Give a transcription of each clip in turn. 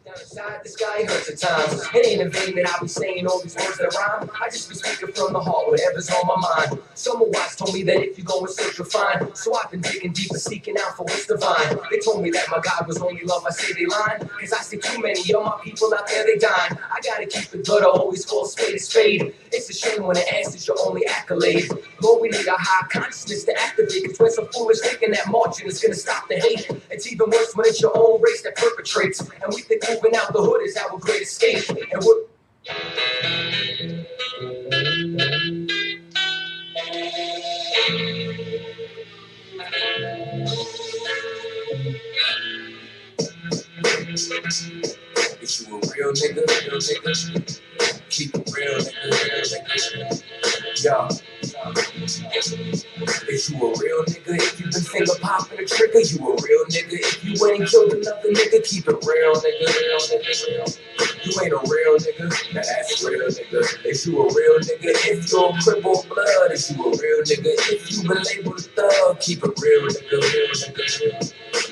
Down inside, this guy hurts at times. It ain't in vain that I be saying all these words that rhyme. I just be speaking from the heart, whatever's on my mind. Someone wise told me that if you go and search, you'll find. So I've been digging deeper, seeking out for what's divine. They told me that my God was only love. I say they lying, cause I see too many of my people out there, they dying. I gotta keep it good, I always call spade a spade. It's a shame when the ass is your only accolade. Lord, we need a high consciousness to activate. Cause when some foolish thinking that marching is gonna stop the hate. It's even worse when it's your own race that perpetrates. And we think moving out the hood is our great escape. And we're Is you a real nigga, real nigga? Keep it real nigga, real nigga. Yo. Is you a real nigga? If you been finger popping a trigger, you a real nigga. If you ain't killed another nigga, keep it real nigga, real nigga, real. You ain't a real nigga, now that's real nigga. Is you a real nigga? If you're a crippled blood, is you a real nigga? If you been labeled a thug, keep it real nigga, real nigga, real.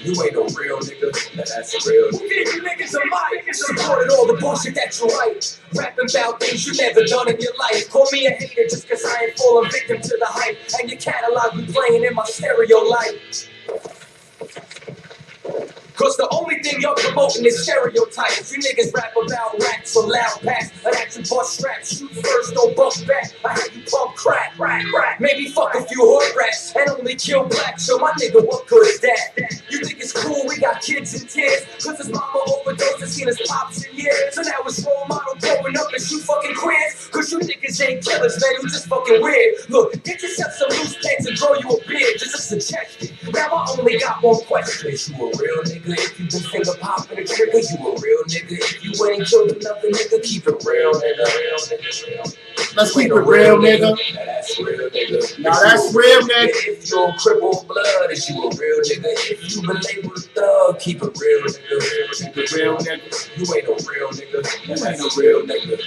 You ain't no real nigga, now that's real. Who gave you niggas a mic? Supported all the bullshit that you write. Rapping about things you never done in your life. Call me a hater just cause I ain't falling victim to the hype. And your catalog be playing in my stereo light. Cause the only thing you're promoting is stereotypes. You niggas rap about racks or loud packs. And action bust straps. Shoot first, don't bust back. I had you pump crack. Maybe fuck a few hood rats and only kill black. So my nigga, what good is that? You think it's cool we got kids in tears? Cause his mama overdosed and seen his pops in years. So now his role model growing up and shoot fucking queers. Cause you niggas ain't killers, man, you just fucking weird. Look, get yourself some loose pants and grow you a beard. Just a suggestion. Now I only got one question. Is you a real nigga? If you been finger popping a trigger, you a real nigga. If you ain't killed another nigga, keep it real nigga, real nigga, real. Let's keep it real nigga. Now that's real nigga. Now that's real nigga. If you're a crippled blood, is you a real nigga? If you been labeled a thug, keep it real nigga, real. Keep it real nigga. You ain't a real nigga. Now that's a real nigga.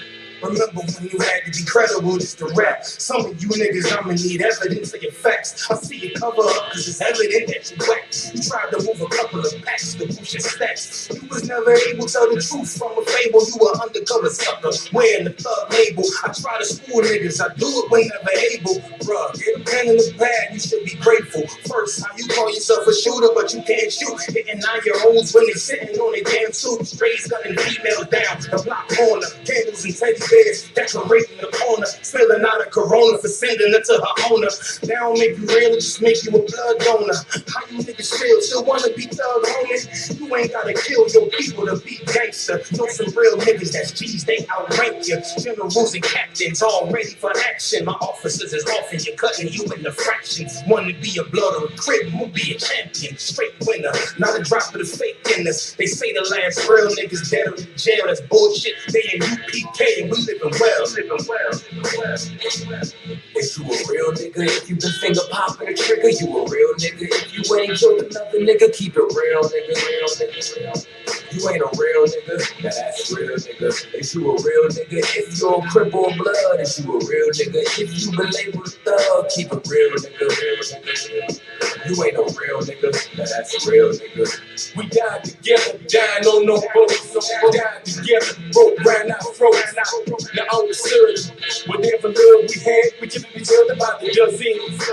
Remember when you had to be credible just to rap? Some of you niggas, I'ma need evidence of your facts. I see you cover up cause it's evident that you whack. You tried to move a couple of packs to boost your stacks. You was never able to tell the truth from a fable. You were undercover sucker, wearing the thug label. I try to school niggas, I do it whenever able. Bruh, get a pen in the pad, you should be grateful. First, how you call yourself a shooter but you can't shoot? Hitting 9-year-olds when they sitting on their damn suit. Strays gunning females down the block corner. Candles and teddy bears decorating the corner. Spilling out a Corona for sending it to her owner. They don't make you real, it just make you a blood donor. How you niggas feel? Still wanna be thug homie? You ain't gotta kill your people to be gangster. Know some real niggas that's G's, they outrank you. Generals and captains all ready for action. My officers is often you cutting you into fractions. Wanna be a blood or a crib, we'll be a champion. Straight winner, not a drop of the fake in us. They say the last real niggas dead or in jail, that's bullshit. They in UPK and we living well. Is you a real nigga? If you been finger popping a trigger, you a real nigga. If you ain't killed another nigga, keep it real nigga, real nigga, real. You ain't a real nigga, now that's real nigga. Is you a real nigga? If you're a crippled blood, is you a real nigga? If you been labeled a thug, keep it real nigga, real nigga, real. You ain't a real nigga, now that's real nigga. We died together, dying on no boat. So died together, broke round our throats. Now on the surge, whatever love we had, we giving each other by the dozens.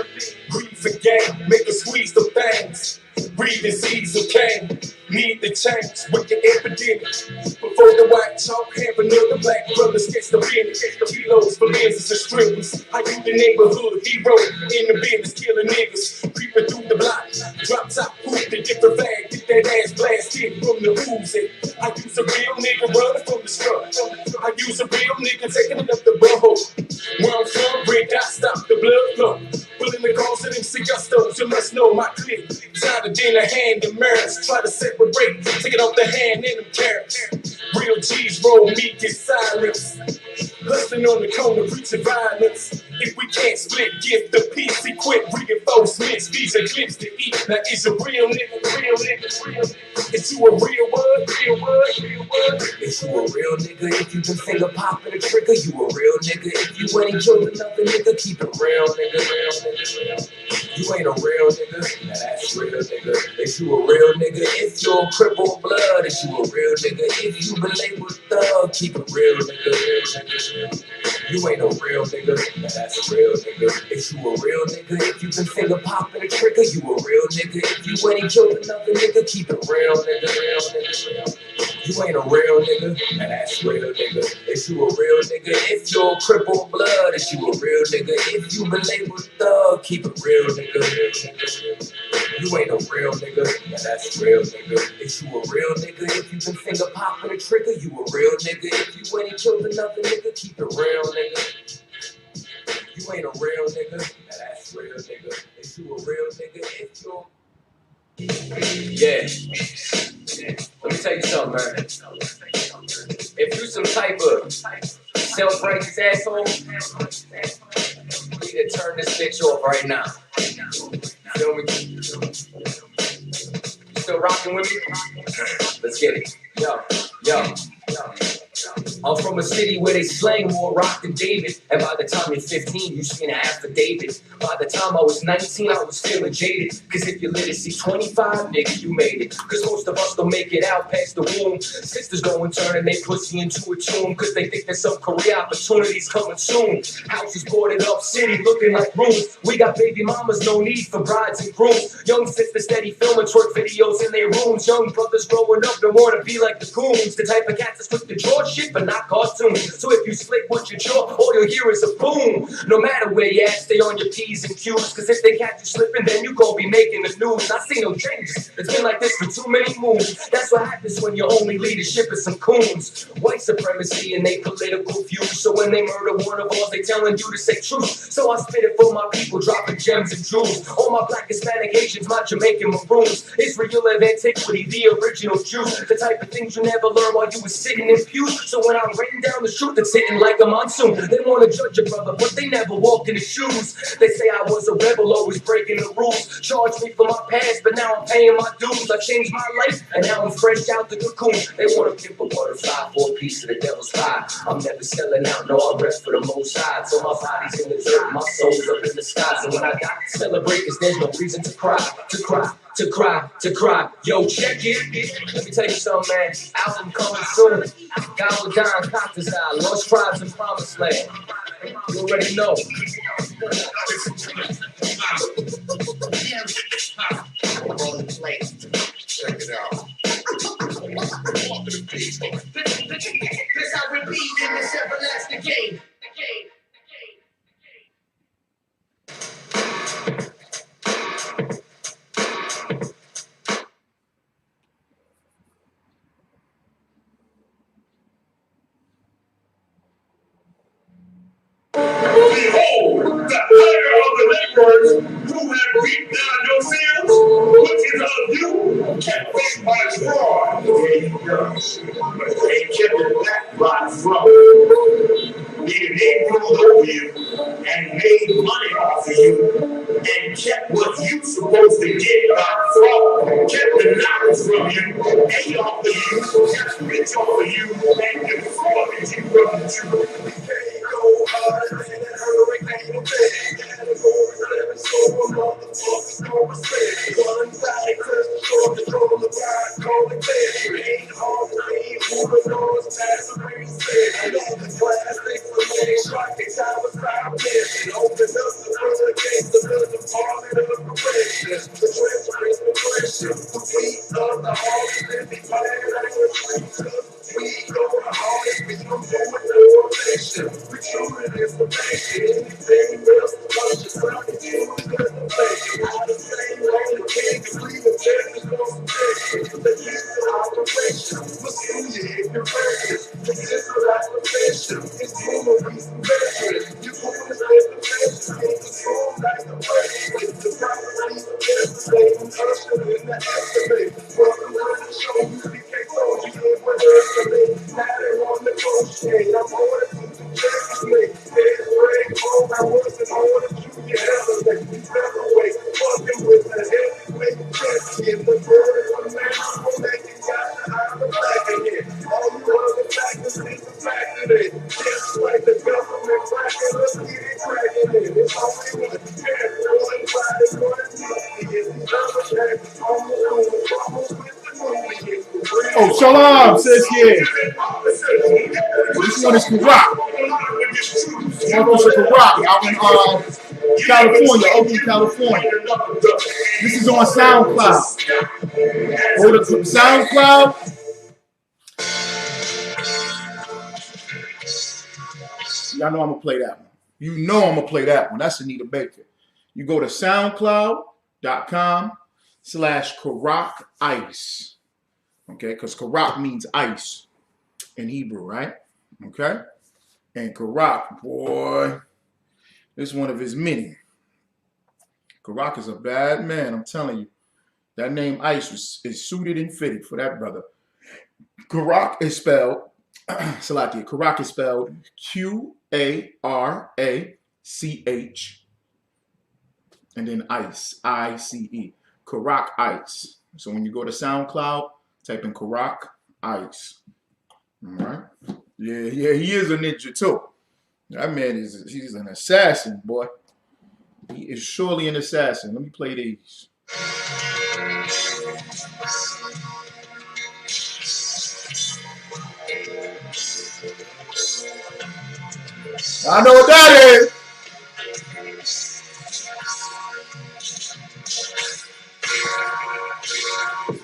Grief and gang, make us squeeze the things. Breathing seeds of cane, need the change with the epidemic. Before the white chalk, have another black brother sketch the business. Kilos for business and strippers. I you the neighborhood hero in the business, killing niggas. Creeping through the block, drop top, hoop the different flag, get that ass blasted from the Uzi. I use a real nigga running from the strut. I use a real nigga taking it up the butthole. Where I'm from, red dot stop the blood flow. Pulling the calls to them cigustos, you must know my clique. Time to dinner, hand in mirrors, try to separate, take it off the hand in them carrots. Real G's roll meek in silence. Hustling on the corner, preaching violence. If we can't split, give the peace, equip reinforcements. These are glimpses to eat. Now is a real nigga, real nigga, real nigga. Is you a real word, real word, real word? Is you a real nigga? If you been finger popping a trigger, you a real nigga. If you ain't killed another nigga, keep it real nigga, real nigga, real. You ain't a real nigga, now that's real nigga. Is you a real nigga? If you're a crippled blood, is you a real nigga? If you been labeled thug, keep it real nigga, real nigga, real. You ain't a real nigga, now that's a real nigga. Is you a real nigga? If you been finger popping a trigger, you a real nigga. If you ain't killed another nigga, keep it real nigga, real nigga, real. You ain't a real nigga, now that's real nigga. Is you a real nigga? If you're a crippled blood, is you a real nigga? If you been labeled thug, keep it real nigga, real nigga, real. You ain't a real nigga, now that's real nigga. Is you a real nigga? If you been finger popping a trigger, you a real nigga. If you ain't killed another nigga, keep it real nigga. You ain't a real nigga, now that's real nigga. Is you a real nigga? If you're let me tell you something, man. If you some type of self-righteous asshole, you need to turn this bitch off right now. Feel me? You still rocking with me? Let's get it. Yo. I'm from a city where they slang more rock than David. And by the time you're 15, you seen an affidavit. By the time I was 19, I was feeling jaded. Cause if you're literacy 25, nigga, you made it. Cause most of us don't make it out past the womb. Sisters go and turn they pussy into a tomb. Cause they think there's some career opportunities coming soon. Houses boarded up, city looking like rooms. We got baby mamas, no need for brides and grooms. Young sisters steady filming twerk videos in their rooms. Young brothers growing up don't wanna be like the goons. The type of cats that's quick to draw shit, but not cartoons. So if you slick with your jaw, all you'll hear is a boom. No matter where you at, stay on your P's and Q's. Cause if they catch you slipping, then you gon' be making the news. I see no changes. It's been like this for too many moons. That's what happens when your only leadership is some coons. White supremacy and they political views. So when they murder one of us, they telling you to say truth. So I spit it for my people, dropping gems and jewels. All my black Hispanic Asians, my Jamaican maroons. Israel of antiquity, the original Jews. The type of things you never learn while you was sitting in pews. So when I'm raining down the truth, it's hitting like a monsoon. They wanna judge a brother, but they never walked in his shoes. They say I was a rebel, always breaking the rules. Charged me for my past, but now I'm paying my dues. I changed my life, and now I'm fresh out the cocoon. They wanna pimp a butterfly for a piece of the devil's pie. I'm never selling out, no, I rest for the most high. So my body's in the dirt, my soul's up in the skies. And when I got to celebrate, cause there's no reason to cry, to cry. To cry. Yo, check it. Let me tell you something, man. Album coming soon. Galadan, Contazile, Lost Tribes and Promised Land. You already know. Check it out. This I repeat in this everlasting game. Behold, the hire of the laborers who have reaped down your fields, which is of you, kept back by fraud. But they kept it back by fraud. Meaning they ruled over you and made money off of you and kept what you supposed to get by fraud, kept the knowledge from you, ate off of you, kept rich off of you, and defrauded you from the truth. I'm Oh, Shalom says here. This one is Karak. Officer Karak out in California, Oakland, California. This is on SoundCloud. Go to SoundCloud. Y'all know I'm gonna play that one. You know I'm gonna play that one. That's Anita Baker. You go to SoundCloud.com/Karak Ice. Okay, because Karak means ice in Hebrew, right? Okay. And Karak, boy, this is one of his many. Karak is a bad man, I'm telling you. That name Ice is suited and fitted for that brother. Karak is spelled, Salakia, Karak is spelled Q-A-R-A-C-H. And then Ice, I-C-E. Karak Ice. So when you go to SoundCloud, type in Karak Ice. All right. Yeah, he is a ninja too. That man he's an assassin, boy. He is surely an assassin. Let me play these. I know what that is.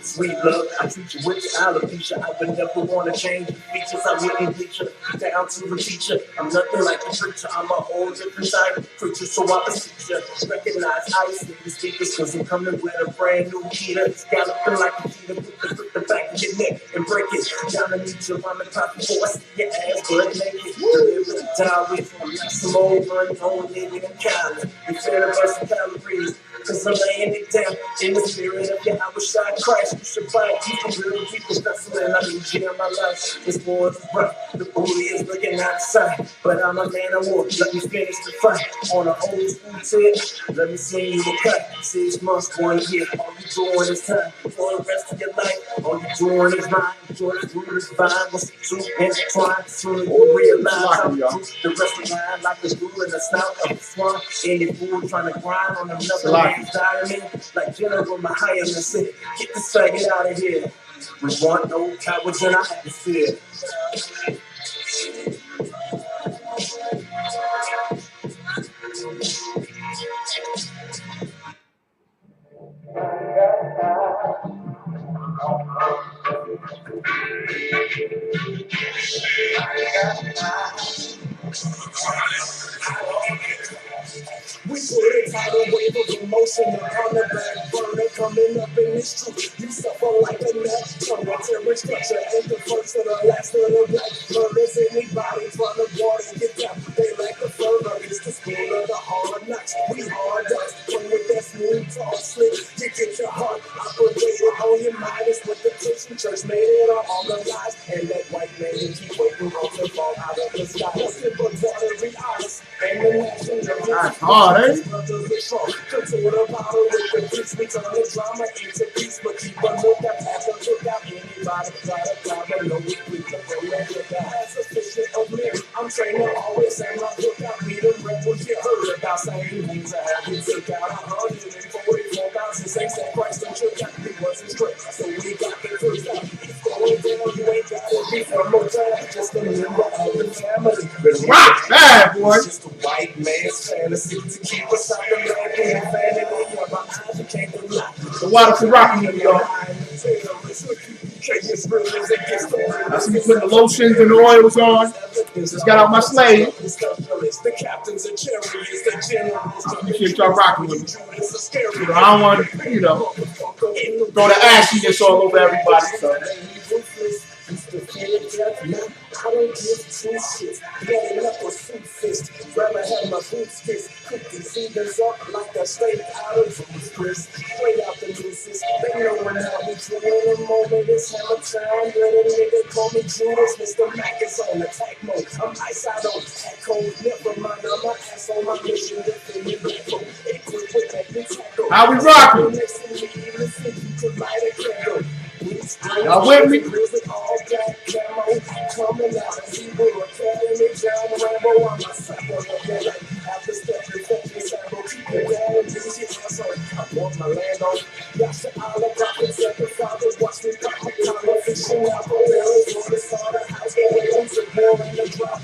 Sweet love, I treat you with alopecia. I would never want to change the features. I wouldn't teach you down to the teacher. I'm nothing like the preacher. I'm a whole different type of preacher, so I beseech you. Recognize ice in the speakers, cause I'm coming with a brand new heater. Galloping like a cheetah, put the back of your neck and break it. Down to meet you, I'm the top before I see your ass butt naked. Deliver the diary from some over and on in Cali. You feel the rest of calories. Cause I'm laying it down in the spirit of Yahweh Shai Christ. You should find people, real people, wrestling. I mean, jail my life. It's more of a rough. The bully is looking outside. But I'm a man of war. Let me finish the fight. On an old school tip, let me see you a cut. 6 months, 1 year. All you doing is time. For the rest of your life, all you doing is mine. Jordan through this vine. What's the truth? And trying to realize I'm the truth. The rest of mine, like the glue in the snout of a swan. Any fool trying to grind on another man's diamond. Like General Mahaya said, get this faggot out of here. We want no cowards in our atmosphere. We put a tidal wave of emotion upon the back burner coming up in this truth. You suffer like a nut from a terror structure and the first of the last of the black murders. Anybody trying to water get down, they lack the fervor. It's the school of the hard knocks. We hard ducks, come with that smooth talk slick. You get your heart operated on your mind. It's what the Christian church made it all the lies. And that white man you keep waiting on to fall out of the sky. Simple water, be honest. And the nation that's hard, eh? Control the bottle with the bricks, we turn the drama into peace, but keep a lookout, have to look out. Anybody try to grab a low with the as suspicion of me. I'm trained to always say my lookout, be the rebels you heard about. Saying things I haven't took out 144,000 saints that Christ and church out. We wasn't straight, so we got the first out. It's going down, you ain't got to be from no time. Just a member of the family. Rock bad, boy. It's just a white man's fantasy to keep us out the American vanity. So why the Karak in y'all? I see you putting the lotions and the oils on. Just got out my slave. Appreciate y'all rocking with me. You know, I don't want to, throw the ashiness all over everybody. So. I don't give two shits. Getting up with food fist. Rather have my boots fist. Cook these seasons up like a straight out of Judas Chris. Straight out the nooses. They know when I be true in a moment. It's hammer time. Little nigga call me Judas. Mr. Mac is on attack mode. I'm ice out on attack code. Never mind, I'm my ass on my mission. Definitely black hole. Equipped with that big tackle. How we rocking? Y'all with me? land on. Got to all the prophets and the fathers, watch me cut my collar, fishing out the barrels, on the side of house, and we don't support in the drop.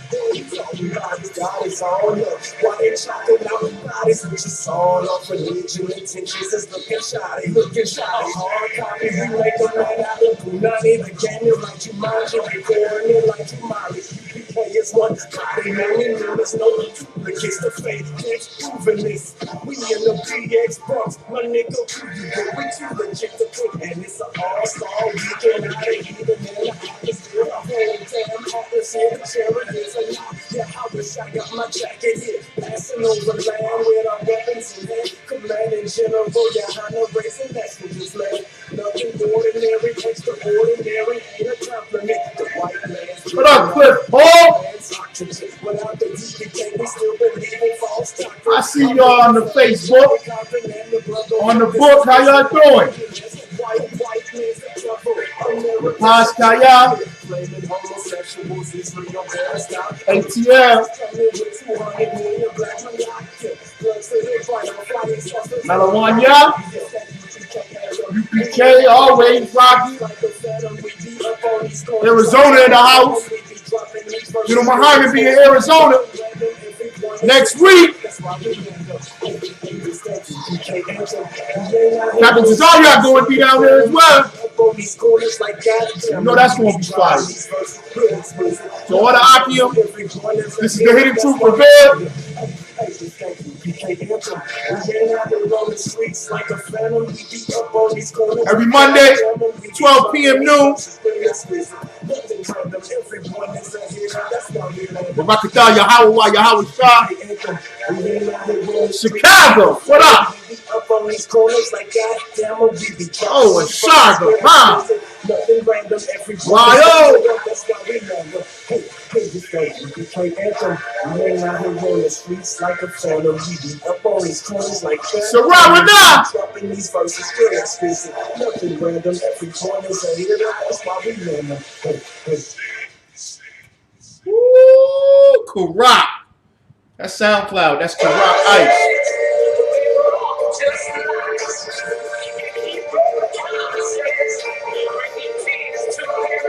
God is all up. Why they chopping out the bodies? Which is all off for legion intentions. Is looking shoddy, looking shoddy. Hard copy, we make a man out of Punani. The game is like you mind, you recording it like you Molly. UPK is one body, man. There's no duplicates. The fake can't proving this. We in the PX box, my nigga, who you go? We too legit to pick, and it's an all-star weekend. Out of even in the atmosphere, a whole damn office here. The chariots are not. Yeah, I wish I got my jacket here. Passing over land with our weapons in hand. Commanding General Johanna racing, that's what just led. Nothing ordinary, extraordinary, ain't a compliment. The white man's What up, Cliff Paul? Without the DPK, we still believe in false doctrine. I see y'all on the Facebook, on the book. How y'all doing? Paskaya, ATL, Malawanya, UPK, always Rocky, Arizona in the house. You know, Muhammad be in Arizona next week. Captain Cesario going to be down there as well. You know that's going to be fire. So all the opium, this is the Hidden Truth Prevail. Every Monday, 12 p.m. noon. Rakata Yahweh Shah. Chicago, what up? Oh, and Chicago, huh? Woo, Karak. That's SoundCloud. That's Karak Ice.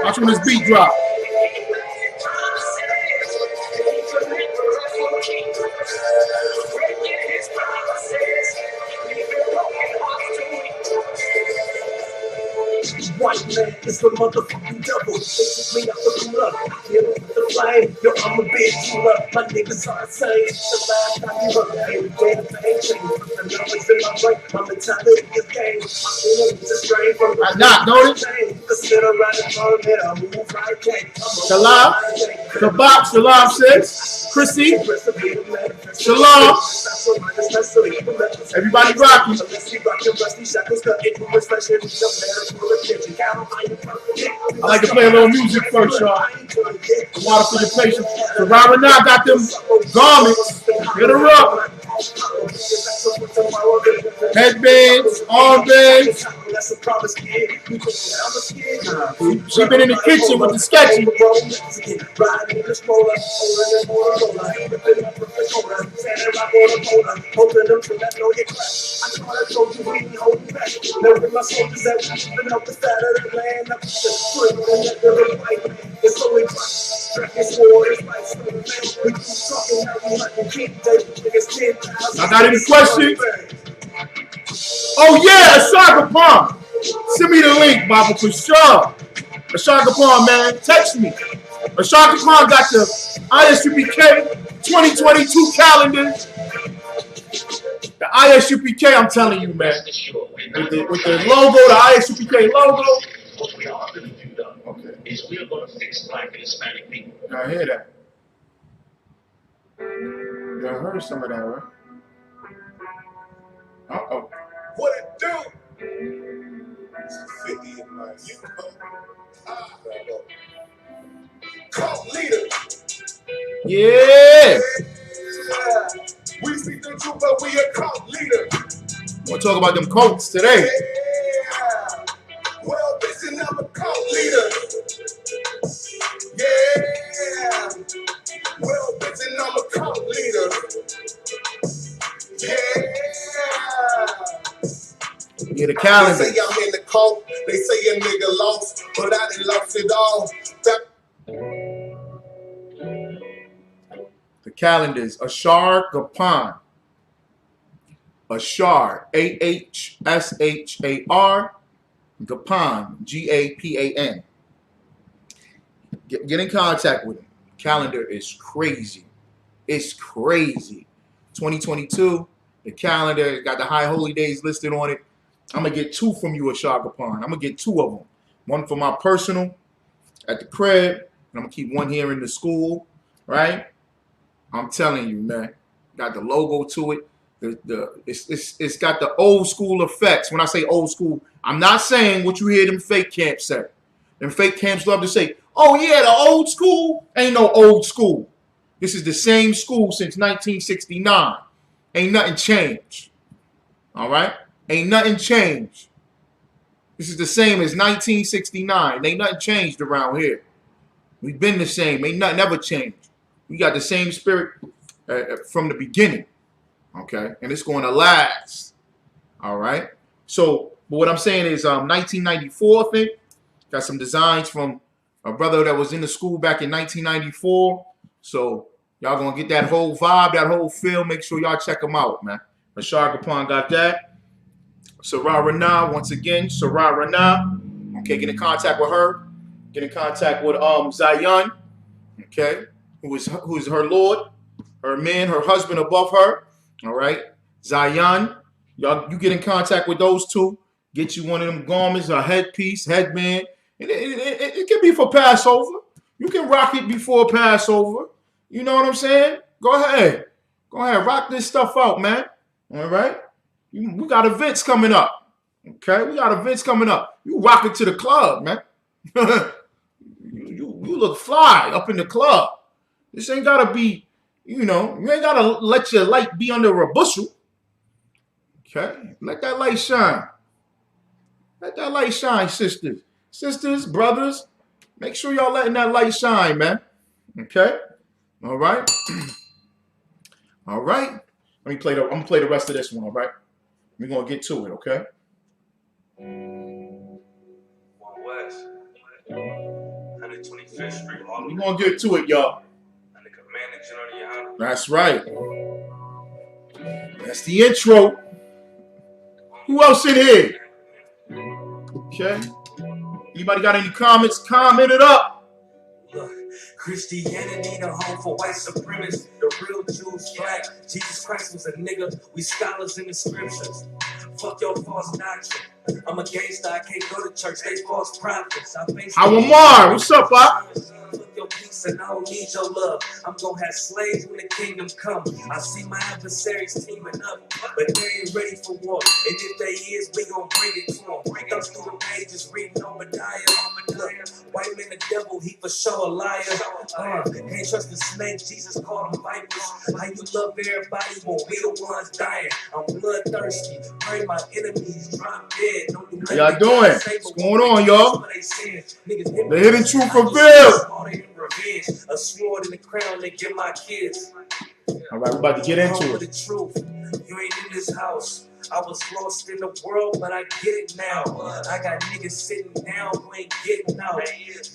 Watch when this beat drop. White man is the motherfucking devil. Basically, I'm the cooler. Hit him with the flame. Yo, I'm a big cooler. My niggas are insane. The last time you heard every day the thing changed. The numbers in my brain. My mentality is game. I feel it's a strain from the don't it? The sit around the phone here. I move right quick. Shalom. Kabak, Shalom sis. Chrissy. Shalom. Everybody rocking. I like to play a little music first, y'all. Water for your patience. So Robert now got them garments. Hit her up. Headbands, armbands. She been in the kitchen with the sketchy. I got any questions? Oh yeah, Ashaka Palm. Send me the link, Baba, for sure. Ashaka Palm, man, text me. Ashaka Palm got the ISUPK 2022 calendar. The ISUPK, I'm telling you, man. With the logo, the ISUPK logo. What we are going to do, though, is we are going to fix Black and Hispanic people. I hear that. Yeah, I heard some of that, right? Uh-oh. What it do? 50 in my cult leader. Yeah. We speak the truth, but we a cult leader. We'll talk about them cults today. Yeah. Well, listen, I'm a cult leader. Yeah. Well, listen, I'm a cult leader. Yeah. Yeah, the calendar. They say I'm in the cold. They say a nigga lost, but I done lost it all. The calendars. Ashar Gapan. Ashar. AHSHAR. Gapan. GAPAN. Get in contact with him. Calendar is crazy. It's crazy. 2022. The calendar got the high holy days listed on it. I'm going to get 2 from you, Ashar Gapan. I'm going to get 2 of them. One for my personal at the crib, and I'm going to keep one here in the school, right? I'm telling you, man. Got the logo to it. It's got the old school effects. When I say old school, I'm not saying what you hear them fake camps say. Them fake camps love to say, oh, yeah, the old school. Ain't no old school. This is the same school since 1969. Ain't nothing changed. All right? Ain't nothing changed. This is the same as 1969. Ain't nothing changed around here. We've been the same. Ain't nothing ever changed. We got the same spirit from the beginning. Okay? And it's going to last. All right? So, but what I'm saying is 1994, I think. Got some designs from a brother that was in the school back in 1994. So, y'all going to get that whole vibe, that whole feel. Make sure y'all check them out, man. Ashar Gapan got that. Sarah Rana, once again, Sarah Rana. Okay, get in contact with her. Get in contact with Zion. Okay, who is her Lord, her man, her husband above her. All right, Zion. Y'all, you get in contact with those 2. Get you one of them garments, a headpiece, headband. It can be for Passover. You can rock it before Passover. You know what I'm saying? Go ahead. Go ahead. Rock this stuff out, man. All right? We got events coming up. Okay? We got events coming up. You rock it to the club, man. you look fly up in the club. This ain't got to be, you ain't got to let your light be under a bushel. Okay? Let that light shine. Let that light shine, sisters. Sisters, brothers, make sure y'all letting that light shine, man. Okay? All right? All right? I'm gonna play the rest of this one, all right? We're gonna get to it, okay? West, 125th Street. We're gonna get to it, y'all. That's right. That's the intro. Who else in here? Okay. Anybody got any comments? Comment it up. Look, Christianity, the home for white supremacists, the real Jews, black. Jesus Christ was a nigga. We scholars in the scriptures. Fuck your false doctrine. I'm a gangster. I can't go to church. They false prophets. Awamar, what's up, Bob? Fuck your peace and I don't need your love. I'm gonna have slaves when the kingdom come. I see my adversaries teaming up, but they ain't ready for war. And if they is, we gon' bring it to them. Break up through the pages, reading Obadiah. Look, white man the devil, he for sure a liar. Can't trust the snakes, Jesus called them vipers. How you love everybody, won't be the ones dying. I'm bloodthirsty, pray my enemies drop dead. How y'all doing? What's going on, y'all? The hidden truth revealed. A sword in the crown they give my kids. All right, we're about to get into it. The truth, you ain't in this house. I was lost in the world, but I get it now. I got niggas sitting down who ain't getting out.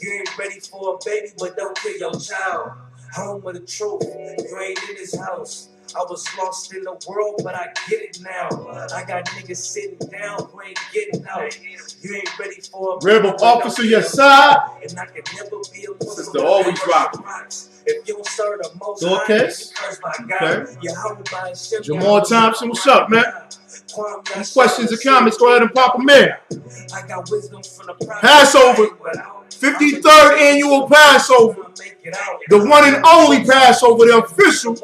You ain't ready for a baby, but don't kill your child. Home of the truth, you ain't in this house. I was lost in the world, but I get it now. I got niggas sitting down who ain't getting out. You ain't ready for a rebel officer your side. And I can never be a Muslim. Always rock. If you don't serve the most okay. Jamal Thompson, what's up, man? Any questions or comments, go ahead and pop them in. Passover. 53rd annual Passover. The one and only Passover, the official.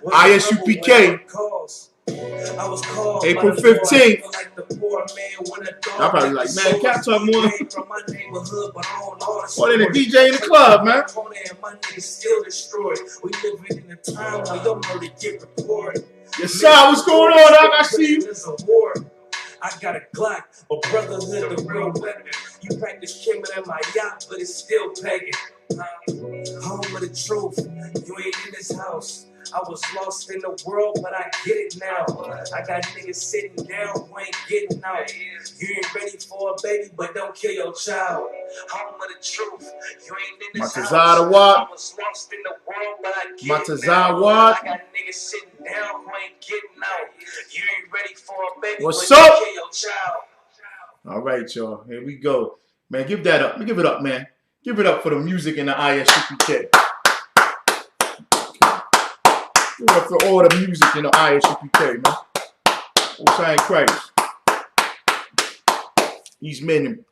ISUPK. April 15th. I'm probably like, man, can't talk more. What in the DJ in the club, man? Yes, sir. What's going on, Doc? I see you. I got a Glock, but brotherhood the real weapon. You practice killing at my yacht, but it's still pagan. Home of the truth, you ain't in this house. I was lost in the world, but I get it now. I got niggas sitting down who ain't getting out. You ain't ready for a baby, but don't kill your child. Home of the truth. You ain't in this house. I was lost in the world, but I get it now. I got niggas sitting down who ain't getting out. You ain't ready for a baby, but don't kill your child. All right, y'all. Here we go. Man, give that up. Give it up, man. Give it up for the music in the ISUPK. Give it up for all the music in the ISUPK, man. Ocean Christ. These men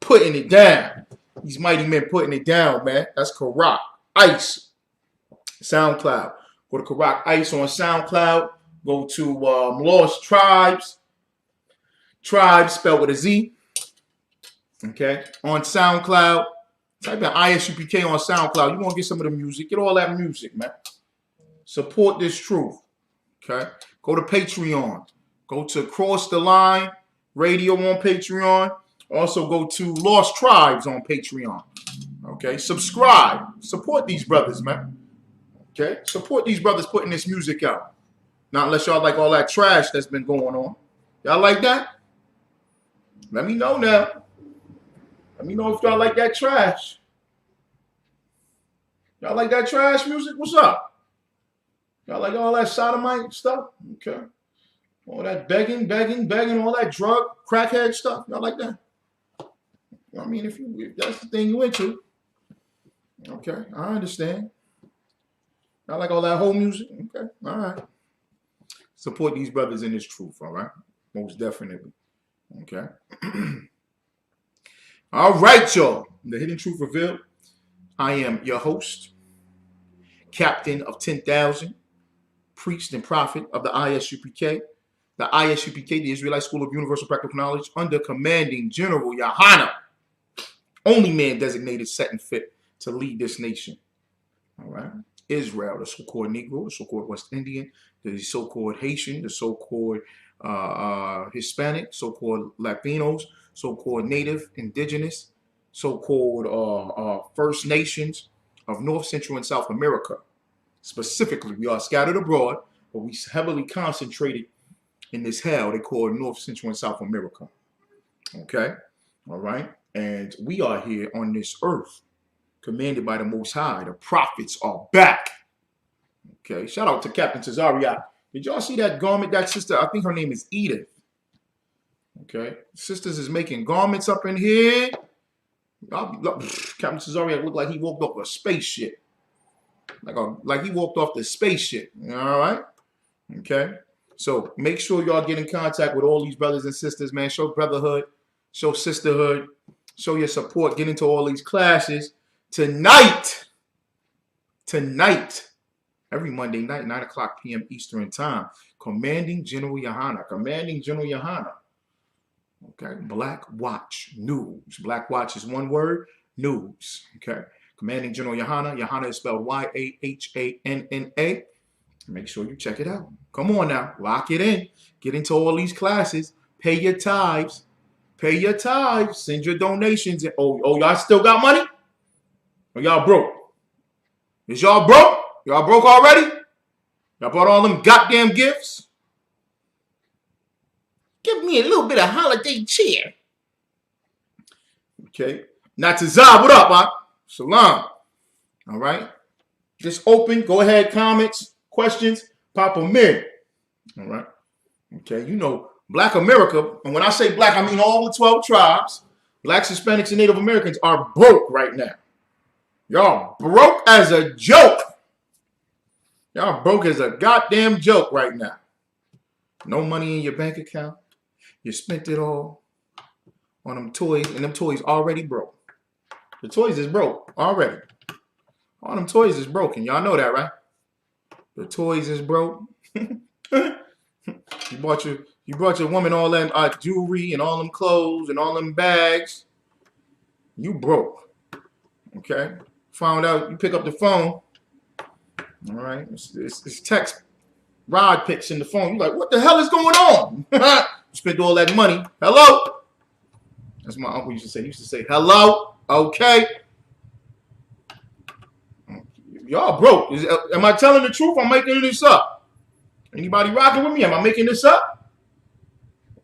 putting it down. These mighty men putting it down, man. That's Karak Ice. SoundCloud. Go to Karak Ice on SoundCloud. Go to Lost Tribes. Tribes spelled with a Z. Okay. On SoundCloud. Type in ISUPK on SoundCloud. You want to get some of the music. Get all that music, man. Support this truth. Okay. Go to Patreon. Go to Cross the Line Radio on Patreon. Also go to Lost Tribes on Patreon. Okay. Subscribe. Support these brothers, man. Okay. Support these brothers putting this music out. Not unless y'all like all that trash that's been going on. Y'all like that? Let me know now. Let me know if y'all like that trash. Y'all like that trash music? What's up? Y'all like all that sodomite stuff? Okay. All that begging, all that drug, crackhead stuff. Y'all like that? I mean, if that's the thing you into. Okay, I understand. Y'all like all that whole music? Okay, all right. Support these brothers in this truth, all right? Most definitely. Okay. All right, y'all. The Hidden Truth Revealed. I am your host, Captain of 10,000, priest and prophet of the ISUPK. The ISUPK, the Israelite School of Universal Practical Knowledge, under commanding General Yohana, only man designated, set, and fit to lead this nation. All right. Israel, the so-called Negro, the so-called West Indian, the so-called Haitian, the so-called Hispanic, so-called Latinos, so-called Native, Indigenous, so-called First Nations of North, Central, and South America. Specifically, we are scattered abroad, but we heavily concentrated in this hell they call North, Central, and South America. Okay? All right? And we are here on this earth, commanded by the Most High. The prophets are back. Okay? Shout out to Captain Cesaria. Did y'all see that garment? That sister, I think her name is Edith. Okay? Sisters is making garments up in here. Captain Cesaria looked like he walked off a spaceship. Like he walked off the spaceship. All right? Okay? So make sure y'all get in contact with all these brothers and sisters, man. Show brotherhood. Show sisterhood. Show your support. Get into all these classes. Tonight, every Monday night, 9 o'clock p.m. Eastern Time, Commanding General Yohana. Commanding General Yohana. Okay? Black Watch News. Black Watch is one word. News. Okay? Commanding General Yohana. Yohana is spelled Y-A-H-A-N-N-A. Make sure you check it out. Come on now. Lock it in. Get into all these classes. Pay your tithes. Pay your tithes. Send your donations. Oh, y'all still got money? Or y'all broke? Is y'all broke? Y'all broke already? Y'all bought all them goddamn gifts? Give me a little bit of holiday cheer. Okay. Natazah, what up, huh? Shalom. All right. Just open. Go ahead. Comments, questions, pop them in. All right. Okay. You know, Black America, and when I say black, I mean all the 12 tribes. Blacks, Hispanics, and Native Americans are broke right now. Y'all broke as a joke. Y'all broke as a goddamn joke right now. No money in your bank account. You spent it all on them toys, and them toys already broke. The toys is broke already. All them toys is broken. Y'all know that, right? The toys is broke. You brought your woman all them jewelry and all them clothes and all them bags. You broke. Okay? Found out, you pick up the phone. All right? It's text rod pics in the phone. You're like, what the hell is going on? You spent all that money. Hello? That's what my uncle used to say. He used to say, hello? Okay? Y'all broke. Am I telling the truth? I'm making this up. Anybody rocking with me? Am I making this up?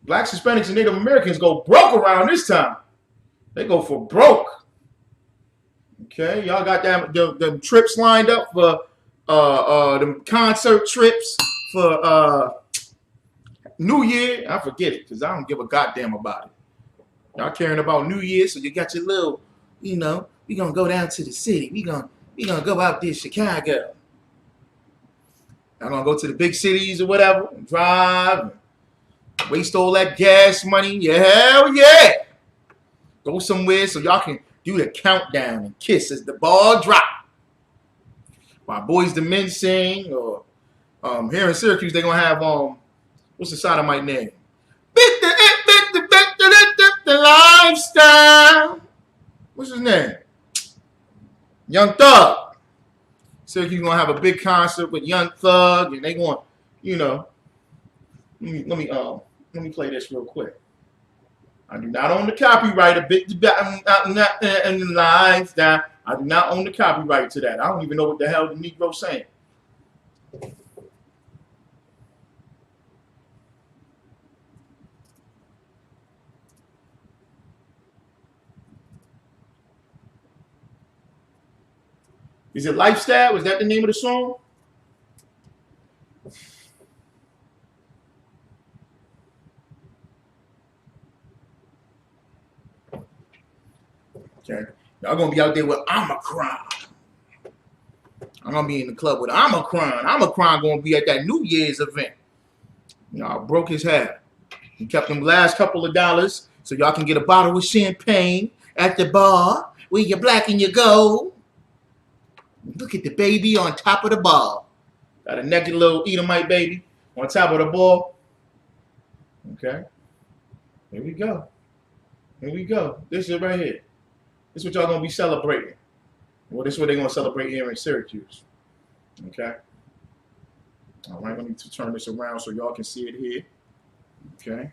Blacks, Hispanics, and Native Americans go broke around this time. They go for broke. Okay, y'all got them trips lined up for them concert trips for New Year. I forget it because I don't give a goddamn about it. Y'all caring about New Year, so you got your little, we gonna go down to the city. We gonna go out there, Chicago. Y'all gonna go to the big cities or whatever, and drive, and waste all that gas money. Yeah, hell yeah. Go somewhere so y'all can do the countdown and kiss as the ball drop. My Boys the Men sing, or here in Syracuse, they're gonna have what's the sodomite name? The lifestyle. What's his name? Young Thug. Syracuse gonna have a big concert with Young Thug, and they going, let me play this real quick. I do not own the copyright of Big and the Lifestyle. I do not own the copyright to that. I don't even know what the hell the Negro's saying. Is it Lifestyle? Was that the name of the song? Okay. Y'all gonna be out there with Omicron. I'm gonna be in the club with Omicron. Omicron gonna be at that New Year's event. Y'all broke his hair. He kept them last couple of dollars so y'all can get a bottle of champagne at the bar where you black and you gold. Look at the baby on top of the ball. Got a naked little Edomite baby on top of the ball. Okay. Here we go. Here we go. This is right here. This is what y'all going to be celebrating. Well, this is what they're going to celebrate here in Syracuse. Okay. All right. Let me turn this around so y'all can see it here. Okay.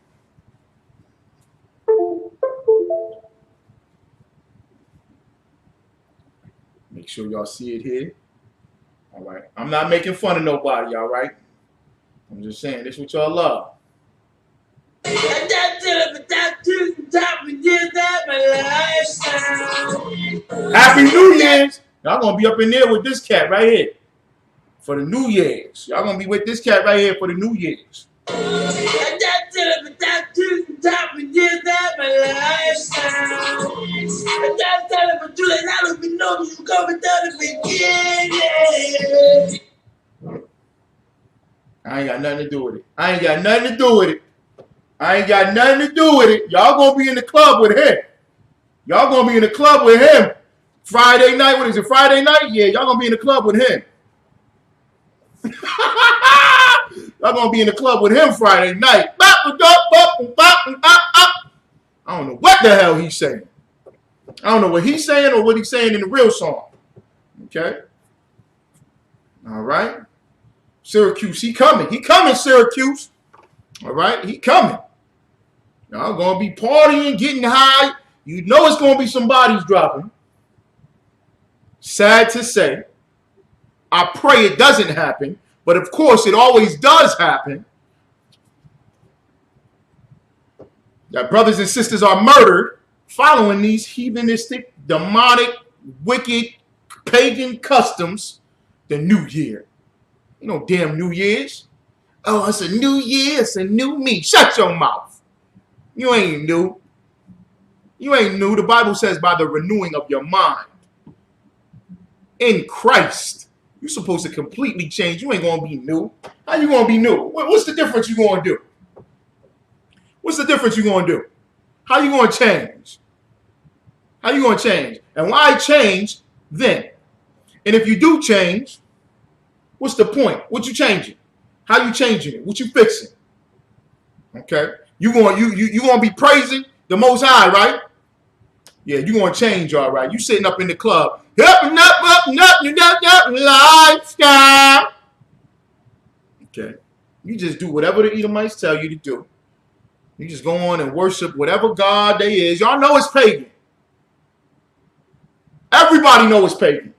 Make sure y'all see it here. All right. I'm not making fun of nobody, all right? I'm just saying, this is what y'all love. Happy New Year's! Y'all gonna be up in there with this cat right here for the New Year's. Y'all gonna be with this cat right here for the New Year's. I ain't got nothing to do with it. I ain't got nothing to do with it. I ain't got nothing to do with it. Y'all gonna be in the club with him. Y'all gonna be in the club with him. Friday night, what is it? Friday night? Yeah, y'all gonna be in the club with him. Y'all gonna be in the club with him Friday night. I don't know what the hell he's saying. I don't know what he's saying or what he's saying in the real song. Okay? All right? Syracuse, he coming. He coming, Syracuse. All right? He coming. Y'all gonna be partying, getting high. You know it's gonna be some bodies dropping. Sad to say. I pray it doesn't happen. But of course, it always does happen. That brothers and sisters are murdered following these heathenistic, demonic, wicked, pagan customs. The New Year. You know damn New Year's. Oh, it's a new year. It's a new me. Shut your mouth. You ain't new. You ain't new. The Bible says by the renewing of your mind. In Christ. You're supposed to completely change. You ain't going to be new. How you going to be new? What's the difference you going to do? What's the difference you going to do? How you going to change? How you going to change? And why change then? And if you do change, what's the point? What you changing? How you changing it? What you fixing? Okay? You going to be praising the Most High, right? Yeah, you going to change, all right. You sitting up in the club. Lifestyle. Okay. You just do whatever the Edomites tell you to do. You just go on and worship whatever God they is. Y'all know it's pagan. Everybody know it's pagan.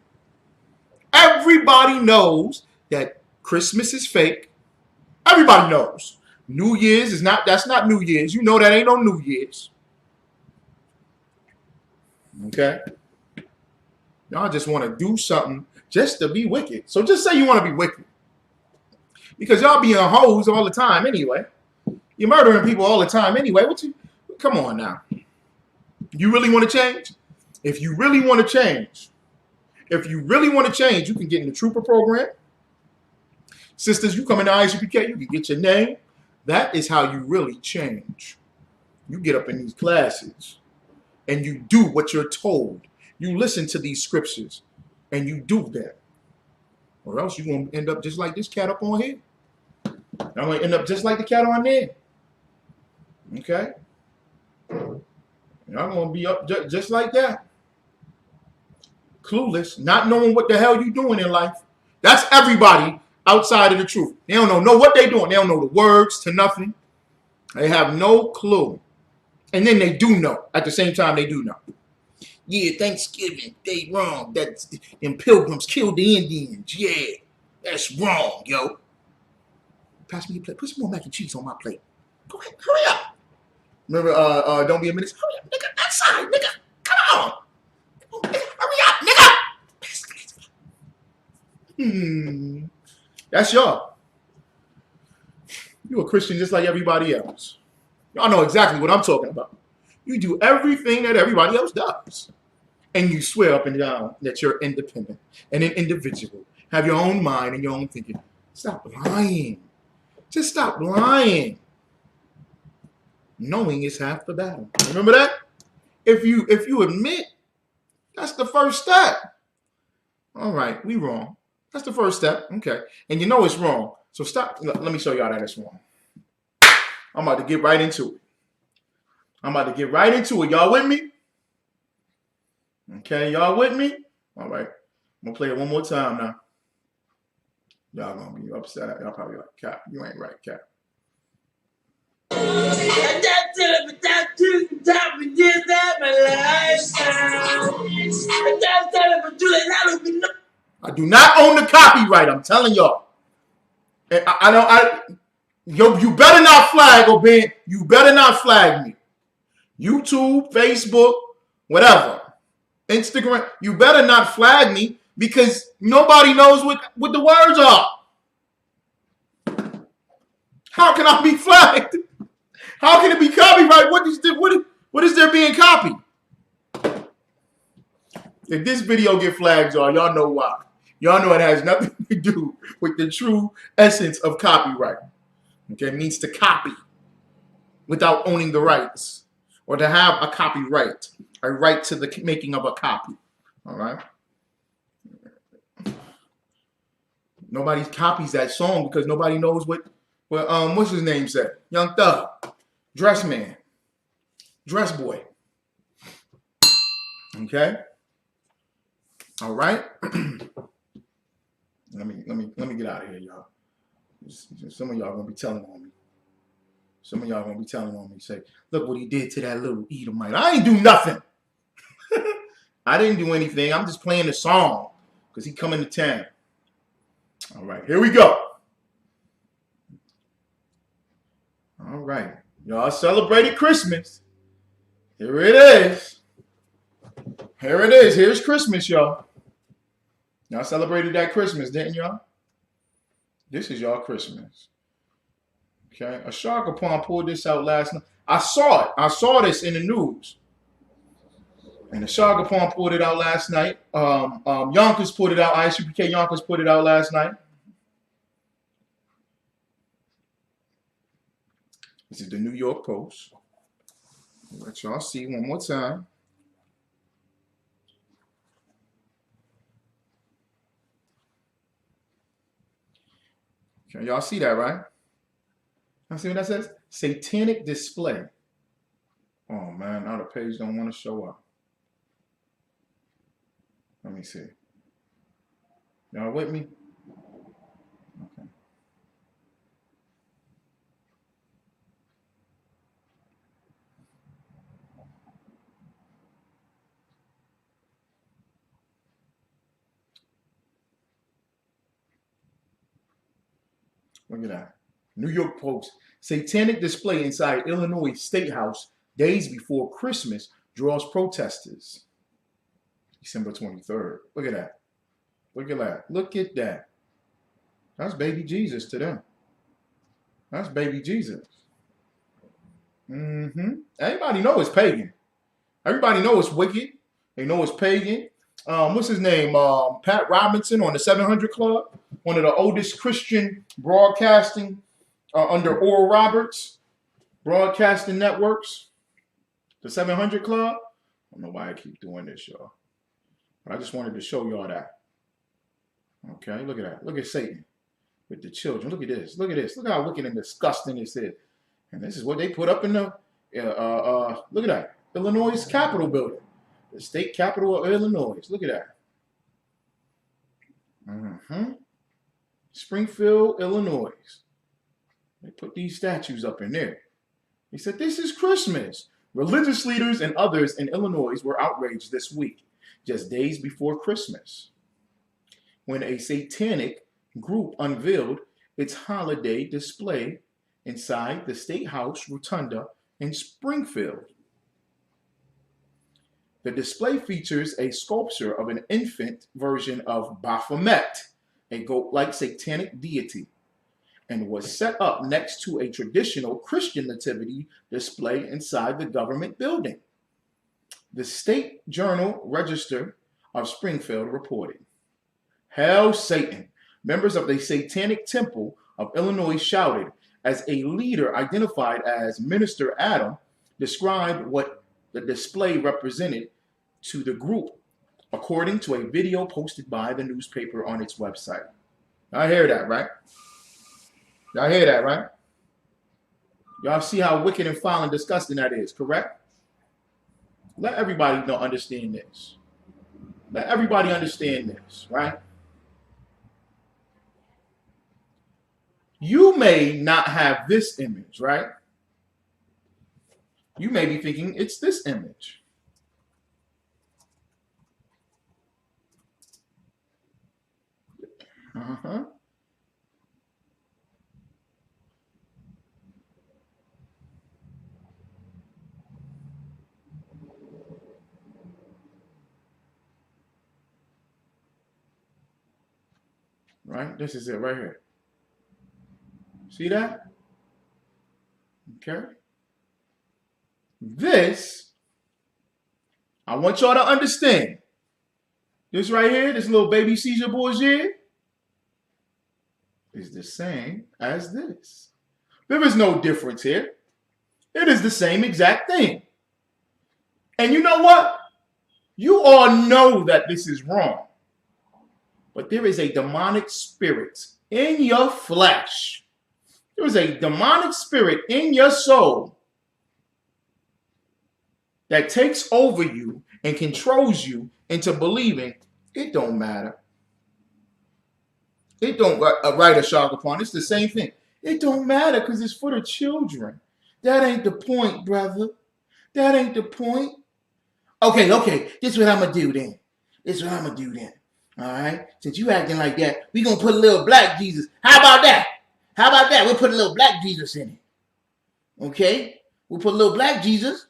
Everybody knows that Christmas is fake. Everybody knows. New Year's is not, that's not New Year's. You know that ain't no New Year's. Okay? Y'all just want to do something just to be wicked. So just say you want to be wicked. Because y'all being hoes all the time anyway. You're murdering people all the time anyway. Come on now. You really want to change? If you really want to change, you can get in the Trooper program. Sisters, you come in the ISUPK, you can get your name. That is how you really change. You get up in these classes and you do what you're told. You listen to these scriptures and you do that. Or else you're going to end up just like this cat up on here. I'm going to end up just like the cat on there. Okay? And I'm going to be up just like that. Clueless, not knowing what the hell you're doing in life. That's everybody outside of the truth. They don't know what they're doing. They don't know the words to nothing. They have no clue. And then they do know. At the same time, they do know. Yeah, Thanksgiving, they wrong. That them pilgrims killed the Indians. Yeah, that's wrong, yo. Pass me your plate. Put some more mac and cheese on my plate. Go ahead, hurry up. Remember, don't be a menace. Hurry up, nigga. Outside, nigga. Come on. Hurry up, nigga. That's y'all. You a Christian just like everybody else. Y'all know exactly what I'm talking about. You do everything that everybody else does. And you swear up and down that you're independent and an individual. Have your own mind and your own thinking. Stop lying. Just stop lying. Knowing is half the battle. Remember that? If you admit, that's the first step. All right, we wrong. That's the first step. Okay. And you know it's wrong. So stop. Let me show y'all that it's wrong. I'm about to get right into it. Y'all with me? Okay, y'all with me? All right. I'm going to play it one more time now. Y'all going to be upset. Y'all probably like, Cap, you ain't right, Cap. I do not own the copyright. I'm telling y'all. You better not flag or ban. You better not flag me. YouTube, Facebook, whatever. Instagram, you better not flag me because nobody knows what the words are. How can I be flagged? How can it be copyright? What is there being copied? If this video get flagged, y'all know why. Y'all know it has nothing to do with the true essence of copyright. Okay, it means to copy without owning the rights or to have a copyright, a right to the making of a copy. All right. Nobody copies that song because nobody knows what's his name said. Young Thug, Dress Man, Dress Boy. Okay. All right. Let me get out of here, y'all. Some of y'all gonna be telling on me. Say, look what he did to that little Edomite. I ain't do nothing. I didn't do anything. I'm just playing the song because he coming to town. All right, here we go. All right, y'all celebrated Christmas. Here it is. Here's Christmas, y'all. Y'all celebrated that Christmas, didn't y'all? This is y'all Christmas. Okay, Ashar Kaplan pulled this out last night. I saw this in the news. And Ashar Kaplan pulled it out last night. Yonkers put it out. ISUPK Yonkers put it out last night. This is the New York Post. I'll let y'all see one more time. Okay, y'all see that, right? Y'all see what that says? Satanic display. Oh, man, now the page don't want to show up. Let me see. Y'all with me? Okay. Look at that. New York Post. Satanic display inside Illinois State House days before Christmas draws protesters. December 23rd. Look at that. Look at that. Look at that. That's baby Jesus to them. That's baby Jesus. Everybody know it's pagan. Everybody know it's wicked. They know it's pagan. What's his name? Pat Robinson on the 700 Club, one of the oldest Christian broadcasting under Oral Roberts broadcasting networks. The 700 Club. I don't know why I keep doing this, y'all. But I just wanted to show y'all that. Okay, look at that. Look at Satan with the children. Look at this. Look at this. Look how wicked and disgusting this is. And this is what they put up in the, look at that. Illinois Capitol building. The state capital of Illinois. Look at that. Springfield, Illinois. They put these statues up in there. They said, this is Christmas. Religious leaders and others in Illinois were outraged this week, just days before Christmas, when a satanic group unveiled its holiday display inside the State House Rotunda in Springfield. The display features a sculpture of an infant version of Baphomet, a goat-like satanic deity, and was set up next to a traditional Christian nativity display inside the government building. The State Journal Register of Springfield reported, "Hail Satan!" Members of the Satanic Temple of Illinois shouted as a leader identified as Minister Adam described what the display represented to the group, according to a video posted by the newspaper on its website. I hear that, right? Y'all hear that, right? Y'all see how wicked and foul and disgusting that is, correct? Let everybody understand this. Let everybody understand this, right? You may not have this image, right? You may be thinking it's this image. Right? This is it right here. See that? Okay. This, I want y'all to understand. This right here, this little baby Caesar Borgia, is the same as this. There is no difference here. It is the same exact thing. And you know what? You all know that this is wrong. But there is a demonic spirit in your flesh. There is a demonic spirit in your soul that takes over you and controls you into believing it don't matter. It don't write a shock upon. It's the same thing. It don't matter because it's for the children. That ain't the point, brother. That ain't the point. Okay. This is what I'm going to do then. All right? Since you acting like that, we going to put a little black Jesus. How about that? We'll put a little black Jesus in it. Okay? We'll put a little black Jesus.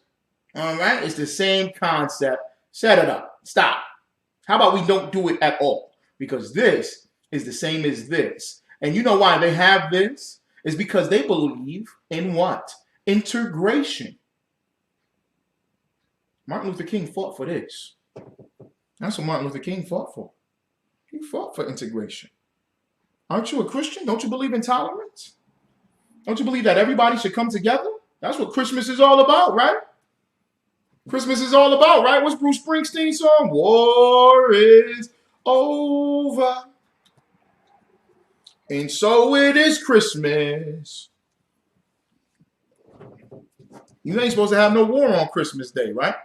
All right? It's the same concept. Set it up. Stop. How about we don't do it at all? Because this is the same as this. And you know why they have this? It's because they believe in what? Integration. Martin Luther King fought for this. That's what Martin Luther King fought for. He fought for integration. Aren't you a Christian? Don't you believe in tolerance? Don't you believe that everybody should come together? That's what Christmas is all about, right? Christmas is all about, right? What's Bruce Springsteen's song? War is over. And so it is Christmas. You ain't supposed to have no war on Christmas Day, right?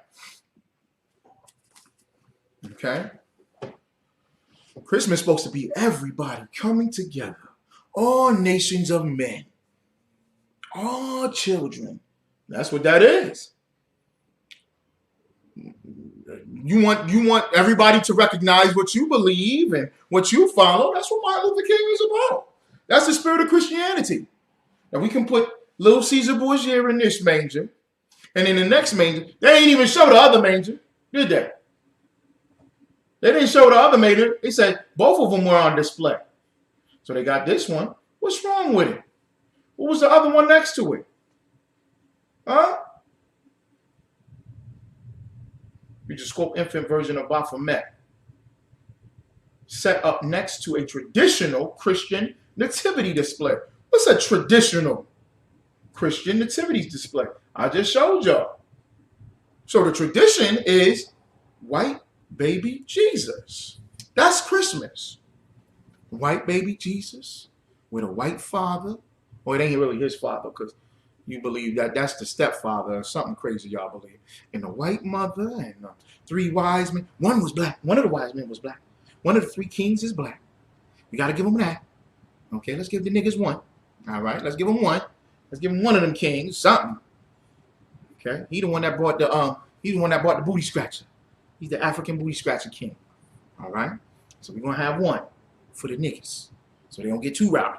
Okay. Christmas is supposed to be everybody coming together. All nations of men. All children. That's what that is. You want everybody to recognize what you believe and what you follow. That's what Martin Luther King is about. That's the spirit of Christianity. Now we can put little Caesar Borgia in this manger, and in the next manger, they ain't even show the other manger, did they? They didn't show the other manger. They said both of them were on display. So they got this one. What's wrong with it? What was the other one next to it? Huh? We just quote infant version of Baphomet. Set up next to a traditional Christian nativity display. What's a traditional Christian nativity display? I just showed y'all. So the tradition is white baby Jesus. That's Christmas. White baby Jesus with a white father. Well, it ain't really his father because you believe that that's the stepfather or something crazy y'all believe. And a white mother and 3 wise men. One was black. One of the wise men was black. One of the 3 kings is black. We got to give them that. Okay, let's give the niggas one. All right, let's give them one. Let's give them one of them kings, something. Okay, he the one that brought the booty scratcher. He's the African booty scratcher king. All right, so we're gonna have one for the niggas, so they don't get too rowdy.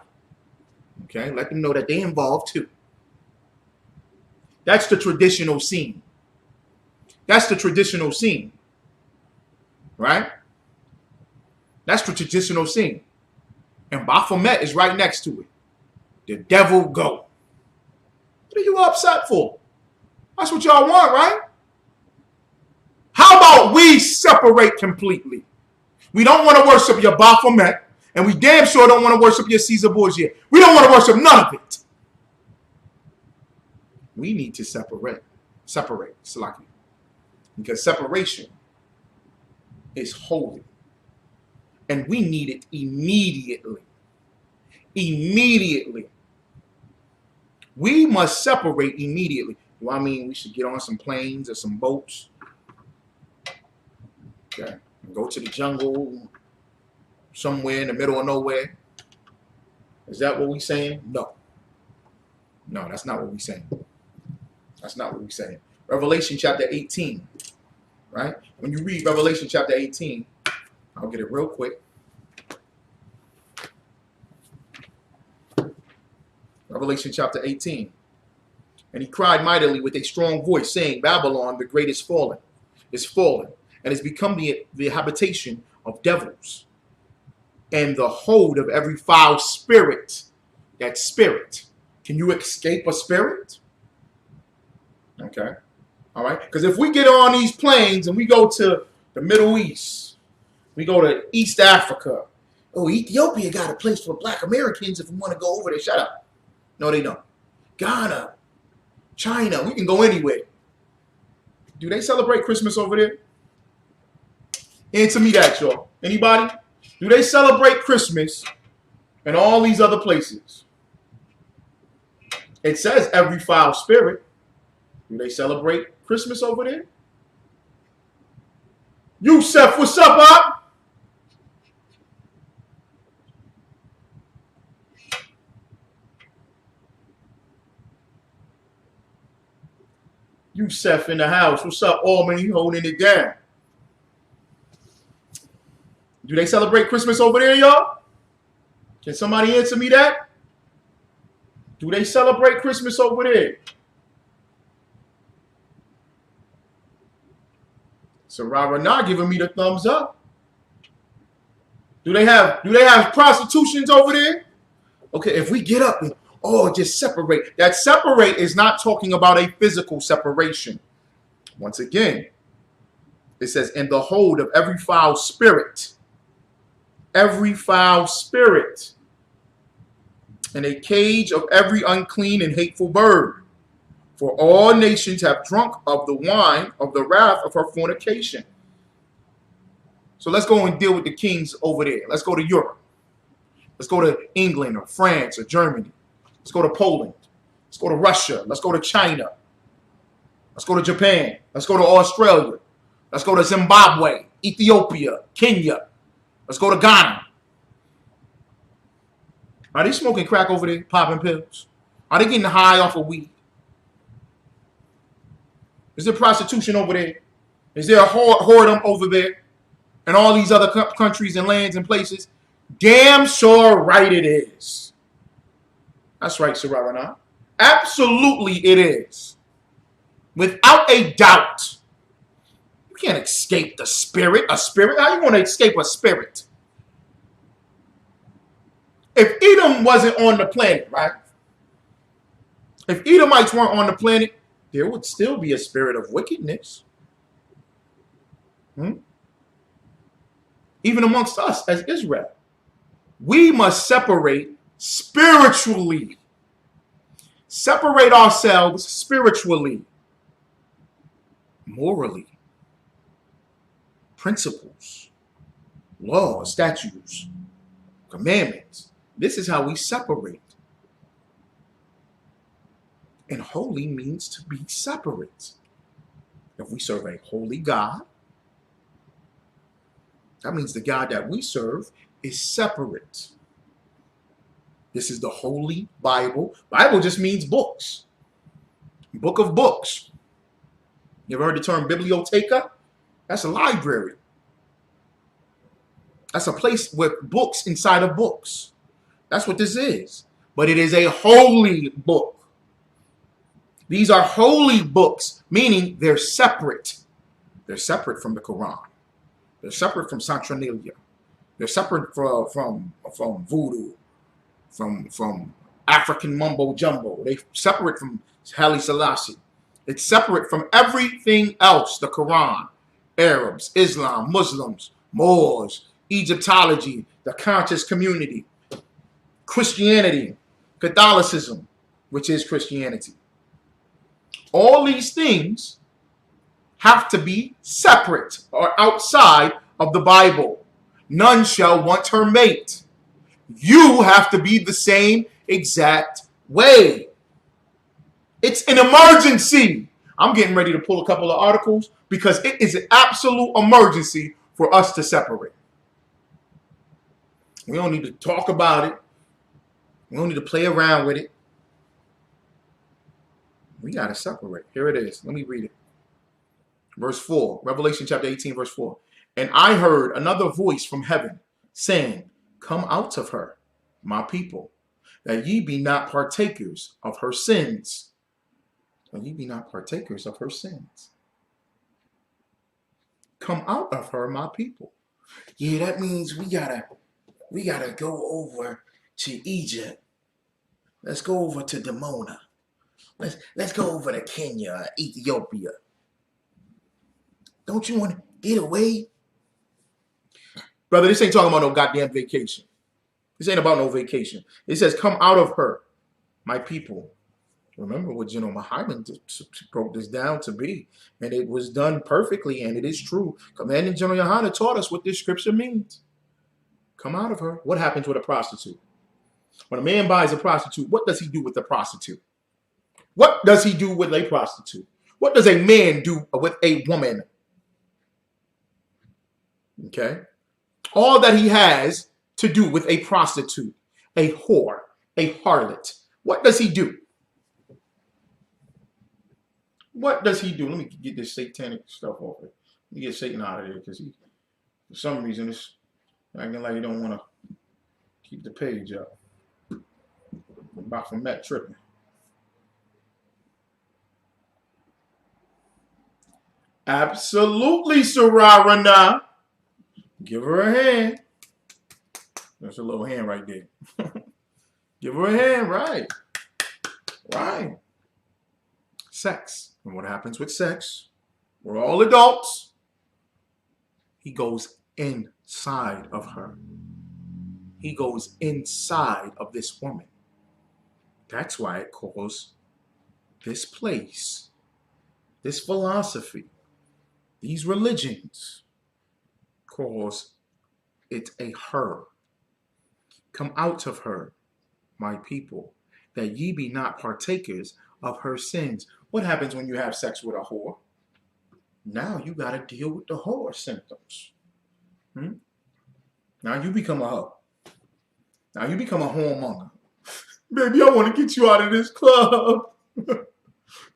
Okay, let them know that they involved too. That's the traditional scene. That's the traditional scene, right? That's the traditional scene. And Baphomet is right next to it. The devil go. What are you upset for? That's what y'all want, right? How about we separate completely? We don't want to worship your Baphomet, and we damn sure don't want to worship your Caesar Borgia. We don't want to worship none of it. We need to separate, Salaki. Because separation is holy. And we need it immediately. Immediately. We must separate immediately. Do I mean we should get on some planes or some boats? Okay. And go to the jungle somewhere in the middle of nowhere? Is that what we're saying? No. No, that's not what we're saying. That's not what we're saying. Revelation chapter 18. Right? When you read Revelation chapter 18, I'll get it real quick. Revelation chapter 18. And he cried mightily with a strong voice, saying, Babylon, the great is fallen, and has become the habitation of devils, and the hold of every foul spirit. That spirit. Can you escape a spirit? Okay. All right. Because if we get on these planes and we go to the Middle East, we go to East Africa. Oh, Ethiopia got a place for black Americans if we want to go over there. Shut up. No, they don't. Ghana, China, we can go anywhere. Do they celebrate Christmas over there? Answer me that, y'all. Anybody? Do they celebrate Christmas in all these other places? It says every foul spirit. Do they celebrate Christmas over there? Yusef, what's up, Bob? Yusef in the house. What's up, Albany? Holding it down. Do they celebrate Christmas over there, y'all? Can somebody answer me that? Do they celebrate Christmas over there? Sarara not giving me the thumbs up. Do they have prostitutions over there? Okay, if we get up and just separate. That separate is not talking about a physical separation. Once again, it says, in the hold of every foul spirit. Every foul spirit. In a cage of every unclean and hateful bird. For all nations have drunk of the wine of the wrath of her fornication. So let's go and deal with the kings over there. Let's go to Europe. Let's go to England or France or Germany. Let's go to Poland. Let's go to Russia. Let's go to China. Let's go to Japan. Let's go to Australia. Let's go to Zimbabwe, Ethiopia, Kenya. Let's go to Ghana. Are they smoking crack over there, popping pills? Are they getting high off of weed? Is there prostitution over there? Is there a whoredom over there? And all these other countries and lands and places? Damn sure right it is. That's right, Sararana. Absolutely it is. Without a doubt. You can't escape the spirit. A spirit? How you want to escape a spirit? If Edom wasn't on the planet, right? If Edomites weren't on the planet, there would still be a spirit of wickedness. Even amongst us as Israel. We must separate spiritually. Separate ourselves spiritually, morally, principles, laws, statutes, commandments. This is how we separate. And holy means to be separate. If we serve a holy God, that means the God that we serve is separate. This is the Holy Bible. Bible just means books. Book of books. You ever heard the term biblioteca? That's a library. That's a place with books inside of books. That's what this is. But it is a holy book. These are holy books, meaning they're separate. They're separate from the Quran. They're separate from Saturnalia. They're separate from voodoo, from African mumbo jumbo. They're separate from Haile Selassie. It's separate from everything else, the Quran, Arabs, Islam, Muslims, Moors, Egyptology, the conscious community, Christianity, Catholicism, which is Christianity. All these things have to be separate or outside of the Bible. None shall want her mate. You have to be the same exact way. It's an emergency. I'm getting ready to pull a couple of articles because it is an absolute emergency for us to separate. We don't need to talk about it. We don't need to play around with it. We got to separate. Here it is. Let me read it. Verse 4, Revelation chapter 18, verse 4. And I heard another voice from heaven saying, come out of her, my people, that ye be not partakers of her sins. And ye be not partakers of her sins. Come out of her, my people. Yeah, that means we gotta go over to Egypt. Let's go over to Dimona. Let's go over to Kenya, Ethiopia. Don't you want to get away? Brother, this ain't talking about no goddamn vacation. This ain't about no vacation. It says, come out of her, my people. Remember what General Muhammad broke this down to be. And it was done perfectly, and it is true. Commanding General Yohana taught us what this scripture means. Come out of her. What happens with a prostitute? When a man buys a prostitute, what does he do with the prostitute? What does he do with a prostitute? What does a man do with a woman? Okay? All that he has to do with a prostitute, a whore, a harlot. What does he do? What does he do? Let me get this satanic stuff off it. Let me get Satan out of here because he, for some reason, it's acting like he don't want to keep the page up. About from Matt tripping. Absolutely, Sararana. Give her a hand. That's a little hand right there. Give her a hand, right. Right. Sex. And what happens with sex? We're all adults. He goes inside of her. He goes inside of this woman. That's why it calls this place, this philosophy, these religions, calls it a her. Come out of her, my people, that ye be not partakers of her sins. What happens when you have sex with a whore? Now you got to deal with the whore symptoms. Now you become a hoe. Now you become a whoremonger. Baby, I want to get you out of this club.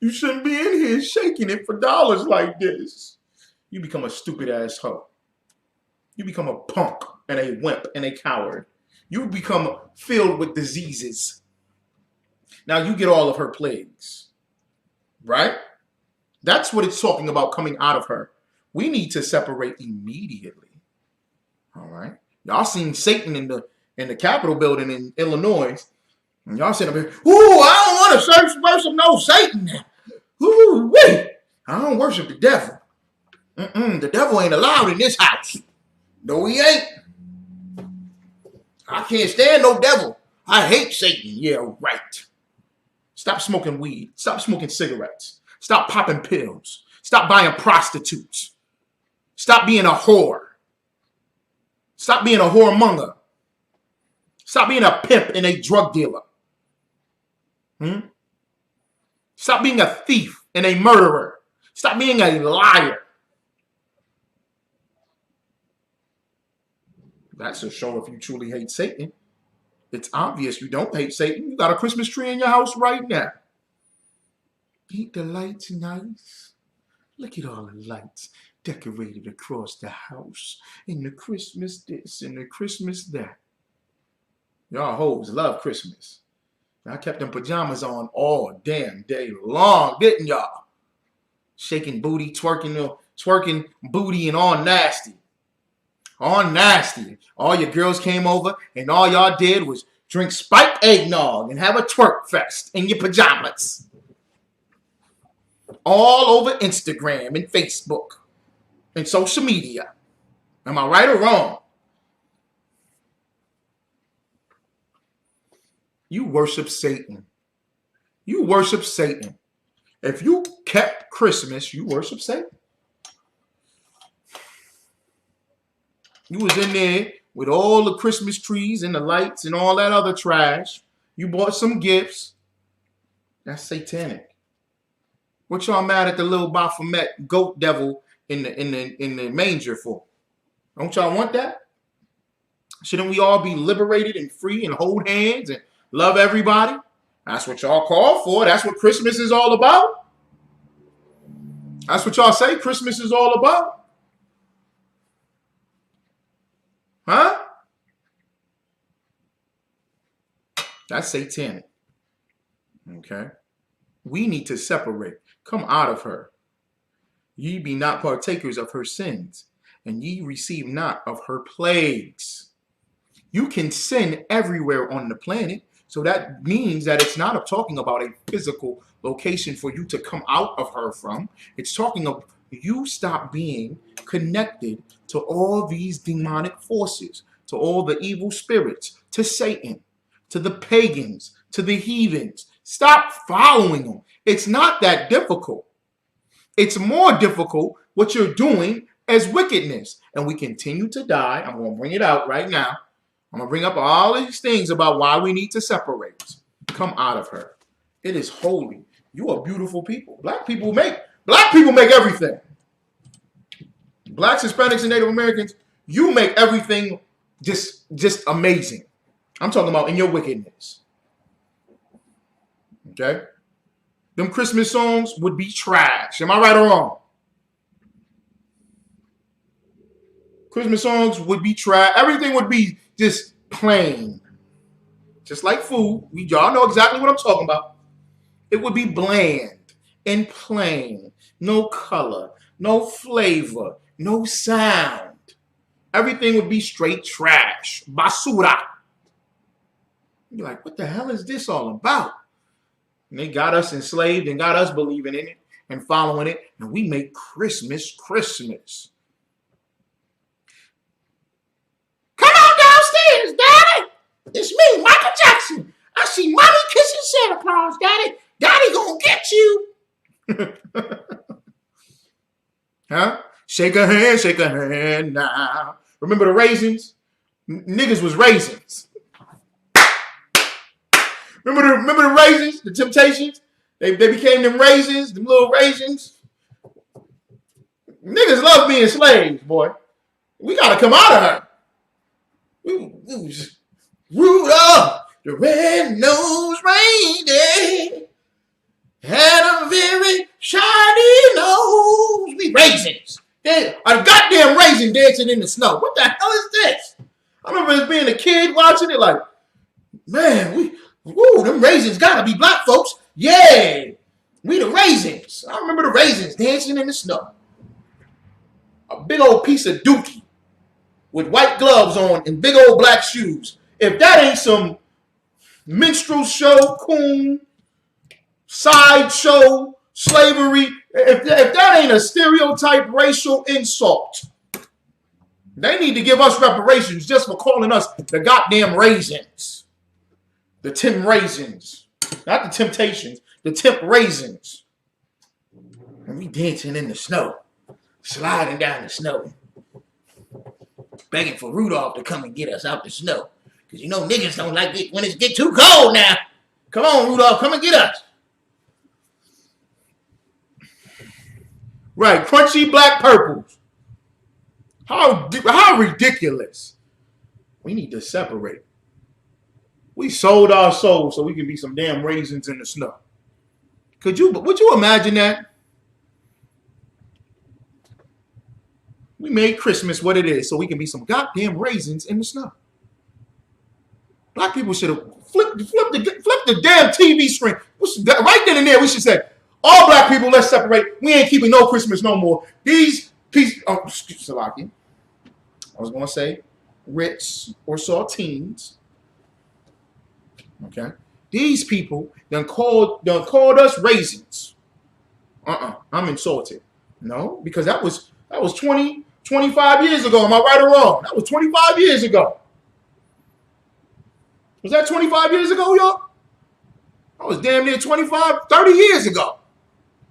You shouldn't be in here shaking it for dollars like this. You become a stupid ass hoe. You become a punk and a wimp and a coward. You become filled with diseases. Now you get all of her plagues, right? That's what it's talking about coming out of her. We need to separate immediately. All right. Y'all seen Satan in the Capitol building in Illinois. And y'all sitting up here, ooh, I don't want to worship no Satan. Ooh, wait. I don't worship the devil. The devil ain't allowed in this house. No, he ain't. I can't stand no devil. I hate Satan. Yeah, right. Stop smoking weed. Stop smoking cigarettes. Stop popping pills. Stop buying prostitutes. Stop being a whore. Stop being a whoremonger. Stop being a pimp and a drug dealer. Stop being a thief and a murderer. Stop being a liar. That's a show if you truly hate Satan. It's obvious you don't hate Satan. You got a Christmas tree in your house right now. Ain't the lights nice? Look at all the lights decorated across the house. And the Christmas this and the Christmas that. Y'all hoes love Christmas. I kept them pajamas on all damn day long, didn't y'all? Shaking booty, twerking booty and all nasty. All nasty. All your girls came over and all y'all did was drink spiked eggnog and have a twerk fest in your pajamas. All over Instagram and Facebook and social media. Am I right or wrong? You worship Satan. You worship Satan. If you kept Christmas, you worship Satan. You was in there with all the Christmas trees and the lights and all that other trash. You bought some gifts. That's satanic. What y'all mad at the little Baphomet goat devil in the manger for? Don't y'all want that? Shouldn't we all be liberated and free and hold hands and love everybody? That's what y'all call for. That's what Christmas is all about. That's what y'all say Christmas is all about. Huh? That's satanic. Okay? We need to separate. Come out of her. Ye be not partakers of her sins, and ye receive not of her plagues. You can sin everywhere on the planet, so that means that it's not talking about a physical location for you to come out of her from. It's talking of you stop being connected to all these demonic forces, to all the evil spirits, to Satan, to the pagans, to the heathens. Stop following them. It's not that difficult. It's more difficult what you're doing as wickedness. And we continue to die. I'm going to bring it out right now. I'm going to bring up all these things about why we need to separate. Come out of her. It is holy. You are beautiful people. Black people make everything. Blacks, Hispanics, and Native Americans, you make everything just amazing. I'm talking about in your wickedness. Okay? Them Christmas songs would be trash. Am I right or wrong? Christmas songs would be trash. Everything would be just plain. Just like food. Y'all know exactly what I'm talking about. It would be bland and plain. No color. No flavor. No sound. Everything would be straight trash. Basura. You're like, what the hell is this all about? And they got us enslaved and got us believing in it and following it. And we make Christmas Christmas. Come on downstairs, Daddy. It's me, Michael Jackson. I see Mommy kissing Santa Claus, Daddy. Daddy gonna get you. Huh? Shake a hand now. Remember the raisins? Niggas was raisins. Remember the raisins? The Temptations? They became them raisins, them little raisins. Niggas love being slaves, boy. We gotta come out of her. Rudolph, the red-nosed reindeer, had a very shiny nose. We raisins. A goddamn raisin dancing in the snow. What the hell is this? I remember as being a kid watching it like, man, Woo, them raisins gotta be black folks. Yeah, we the raisins. I remember the raisins dancing in the snow. A big old piece of dookie with white gloves on and big old black shoes. If that ain't some minstrel show, coon, sideshow, slavery, if that ain't a stereotype racial insult, they need to give us reparations just for calling us the goddamn raisins. The Tim Raisins. Not the Temptations. The Temp Raisins. And we dancing in the snow. Sliding down the snow. Begging for Rudolph to come and get us out the snow. Because you know niggas don't like it when it get too cold now. Come on, Rudolph, come and get us. Right, crunchy black purples. How ridiculous. We need to separate. We sold our souls so we can be some damn raisins in the snow. Would you imagine that? We made Christmas what it is so we can be some goddamn raisins in the snow. Black people should have flipped the damn TV screen. Right then and there, we should say, all black people, let's separate. We ain't keeping no Christmas no more. These pieces, Salaki. I was going to say Ritz or saltines. Okay. These people done called us raisins. I'm insulted. No, because that was 25 years ago. Am I right or wrong? That was 25 years ago. Was that 25 years ago, y'all? I was damn near 30 years ago.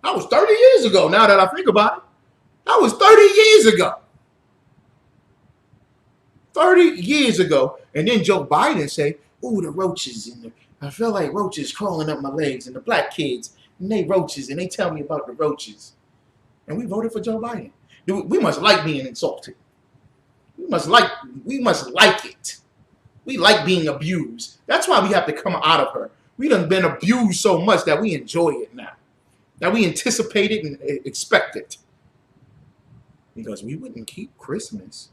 That was 30 years ago, now that I think about it. That was 30 years ago. 30 years ago. And then Joe Biden say, ooh, the roaches. I feel like roaches crawling up my legs. And the black kids, and they roaches. And they tell me about the roaches. And we voted for Joe Biden. We must like being insulted. We must like it. We like being abused. That's why we have to come out of her. We done been abused so much that we enjoy it now. That we anticipate it and expect it. Because we wouldn't keep Christmas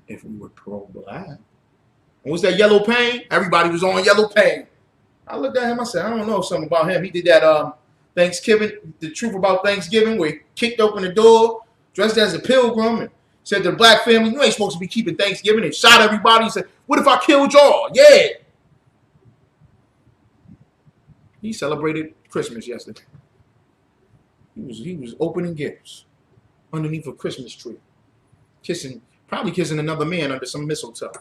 if we were pro-black. What was that Yellow Pain? Everybody was on Yellow Pain. I looked at him, I said, I don't know something about him. He did that Thanksgiving, the truth about Thanksgiving, where he kicked open the door, dressed as a pilgrim, and said to the black family, you ain't supposed to be keeping Thanksgiving, and shot everybody. He said, what if I killed y'all? Yeah. He celebrated Christmas yesterday. He was opening gifts underneath a Christmas tree. Probably kissing another man under some mistletoe.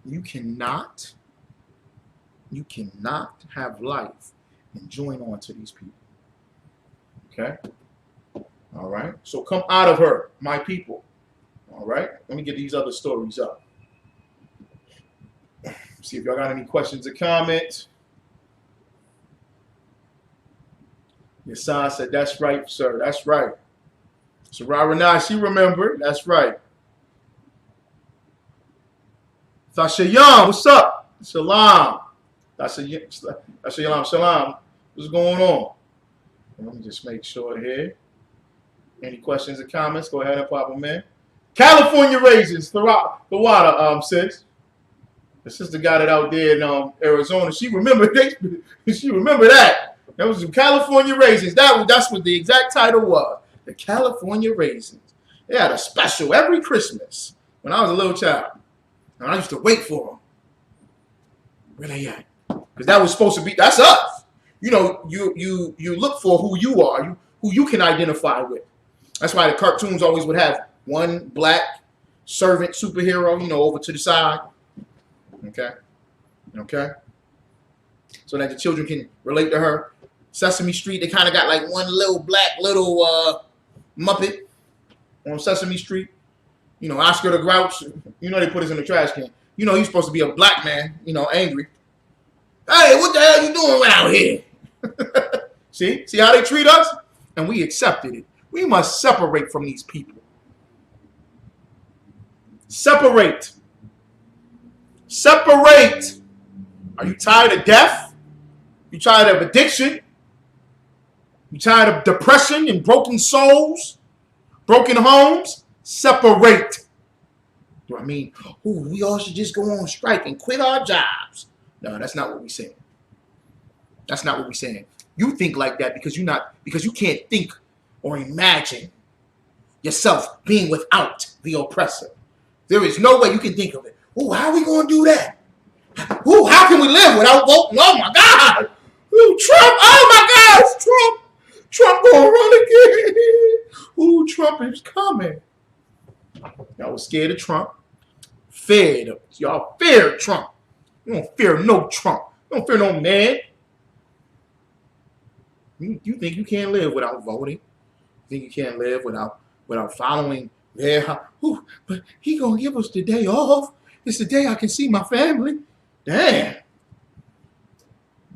You cannot have life and join on to these people. Okay? All right? So come out of her, my people. All right? Let me get these other stories up. See if y'all got any questions or comments. Yasan said, that's right, sir. That's right. Sarah Renai, she remembered. That's right. Tashayan, what's up? Salam. Tashayan, salam. What's going on? Let me just make sure here. Any questions or comments? Go ahead and pop them in. California raisins, the water, sis. The sister got it out there in Arizona. She remembered that. That was some California raisins. That's what the exact title was. The California raisins. They had a special every Christmas when I was a little child. And I used to wait for them. Where they at? Because that was supposed to be, that's us. You know, you look for who you are, who you can identify with. That's why the cartoons always would have one black servant superhero, over to the side. Okay. So that the children can relate to her. Sesame Street, they kind of got like one little black Muppet on Sesame Street. Oscar the Grouch. They put us in the trash can. He's supposed to be a black man, angry. Hey, what the hell you doing out here? See how they treat us? And we accepted it. We must separate from these people. Separate. Are you tired of death? You tired of addiction? You tired of depression and broken souls? Broken homes? Separate. Do I mean, ooh, we all should just go on strike and quit our jobs? No, that's not what we're saying. That's not what we're saying. You think like that because you can't think or imagine yourself being without the oppressor. There is no way you can think of it. Ooh, how are we going to do that? Ooh, how can we live without voting? Oh my God! Ooh, Trump! Oh my gosh, Trump! Trump gonna run again! Ooh, Trump is coming. Y'all was scared of Trump. Y'all feared Trump. You don't fear no Trump. You don't fear no man. You think you can't live without voting? You think you can't live without following their? Ooh, but he gonna give us the day off. It's the day I can see my family. Damn.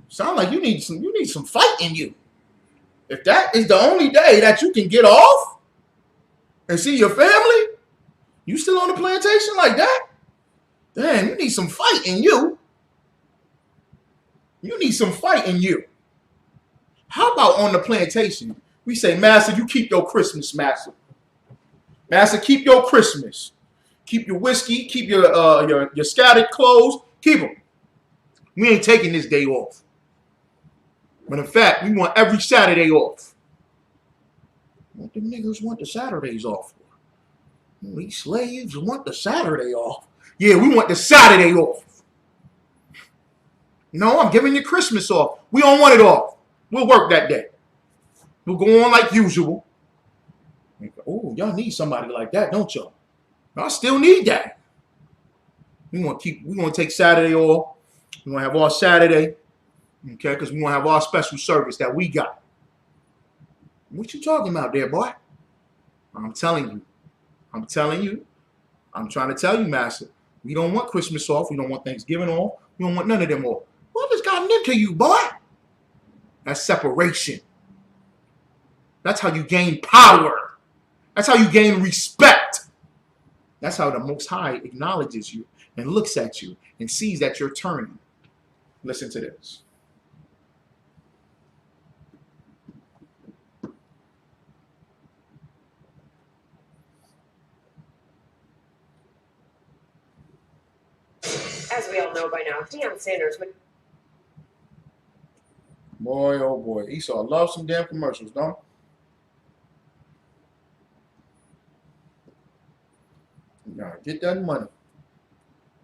Sound like you need some fight in you. If that is the only day that you can get off and see your family, you still on the plantation like that? Damn, you need some fight in you. You need some fight in you. How about on the plantation? We say, Master, you keep your Christmas, Master. Master, keep your Christmas. Keep your whiskey, keep your scattered clothes, keep them. We ain't taking this day off. But in fact, we want every Saturday off. What the niggas want the Saturdays off for? These slaves want the Saturday off. Yeah, we want the Saturday off. No, I'm giving you Christmas off. We don't want it off. We'll work that day. We'll go on like usual. Oh, y'all need somebody like that, don't y'all? I still need that. We're gonna take Saturday off. We're gonna have our Saturday, okay, because we're gonna have our special service that we got. What you talking about there, boy? I'm telling you. I'm trying to tell you, Master. We don't want Christmas off. We don't want Thanksgiving off. We don't want none of them off. What has gotten into you, boy? That's separation. That's how you gain power. That's how you gain respect. That's how the Most High acknowledges you and looks at you and sees that you're turning. Listen to this. As we all know by now, Deion Sanders would... Boy, oh boy. Esau loves some damn commercials, don't he? Now, get that money.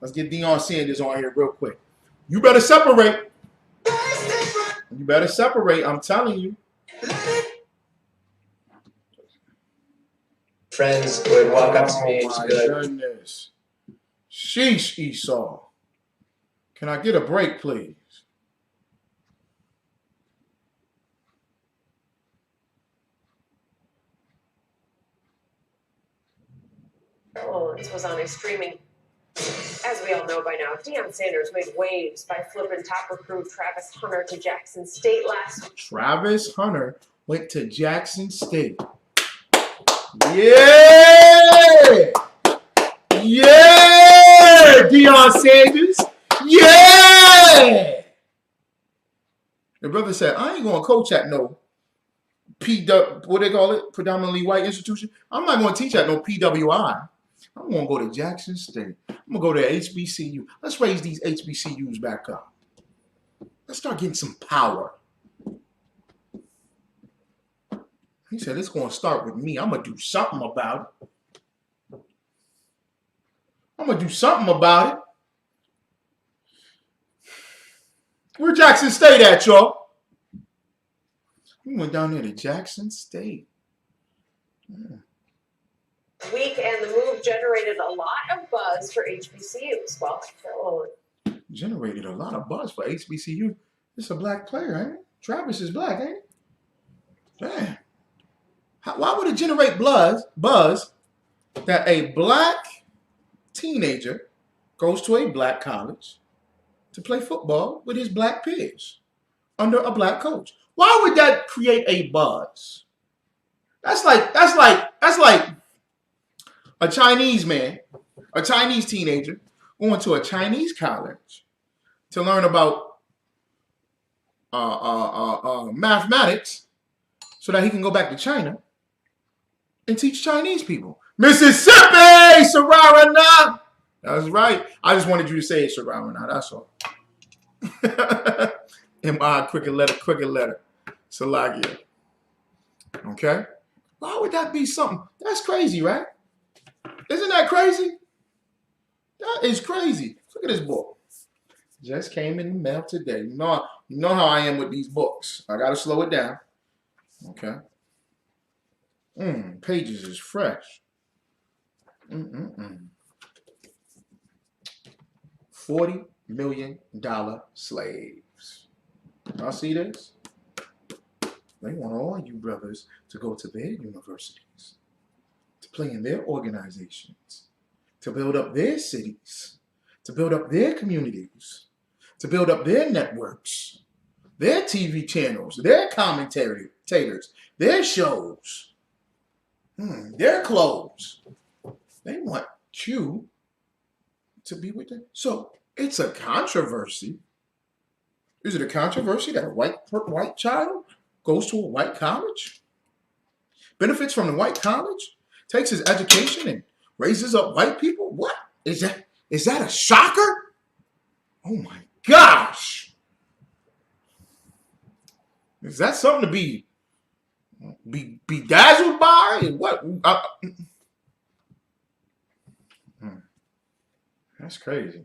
Let's get Deion Sanders on here real quick. You better separate. You better separate, I'm telling you. Friends would walk up to me and My be like, goodness. Sheesh, Esau. Can I get a break, please? Orleans was on a streaming... As we all know by now, Deion Sanders made waves by flipping top recruit Travis Hunter to Jackson State last week. Travis Hunter went to Jackson State. Yeah! Yeah! Deion Sanders! Yeah! The brother said, I ain't going to coach at no what they call it? Predominantly white institution. I'm not going to teach at no PWI. I'm going to go to Jackson State. I'm going to go to HBCU. Let's raise these HBCUs back up. Let's start getting some power. He said, it's going to start with me. I'm going to do something about it. I'm going to do something about it. Where Jackson State at, y'all? We went down there to Jackson State. Yeah. Week, and the move generated a lot of buzz for HBCUs. Well, Generated a lot of buzz for HBCU. It's a black player, ain't it? Travis is black, ain't it? Damn. Why would it generate buzz that a black teenager goes to a black college to play football with his black peers under a black coach? Why would that create a buzz? That's like a Chinese man, a Chinese teenager going to a Chinese college to learn about mathematics so that he can go back to China and teach Chinese people. Mississippi, Sararana. That's right. I just wanted you to say it, Sharon. Now that's all. M.I. Cricket letter. Salagia. Okay? Why would that be something? That's crazy, right? Isn't that crazy? That is crazy. Look at this book. Just came in the mail today. You know how I am with these books. I gotta slow it down. Okay. Pages is fresh. $40 million slaves. Y'all see this? They want all you brothers to go to their universities, to play in their organizations, to build up their cities, to build up their communities, to build up their networks, their TV channels, their commentators, their shows, their clothes. They want you to be with them. So it's a controversy. Is it a controversy that a white child goes to a white college, benefits from the white college, takes his education and raises up white people? What? Is that a shocker? Oh my gosh. Is that something to be bedazzled by? And what? That's crazy.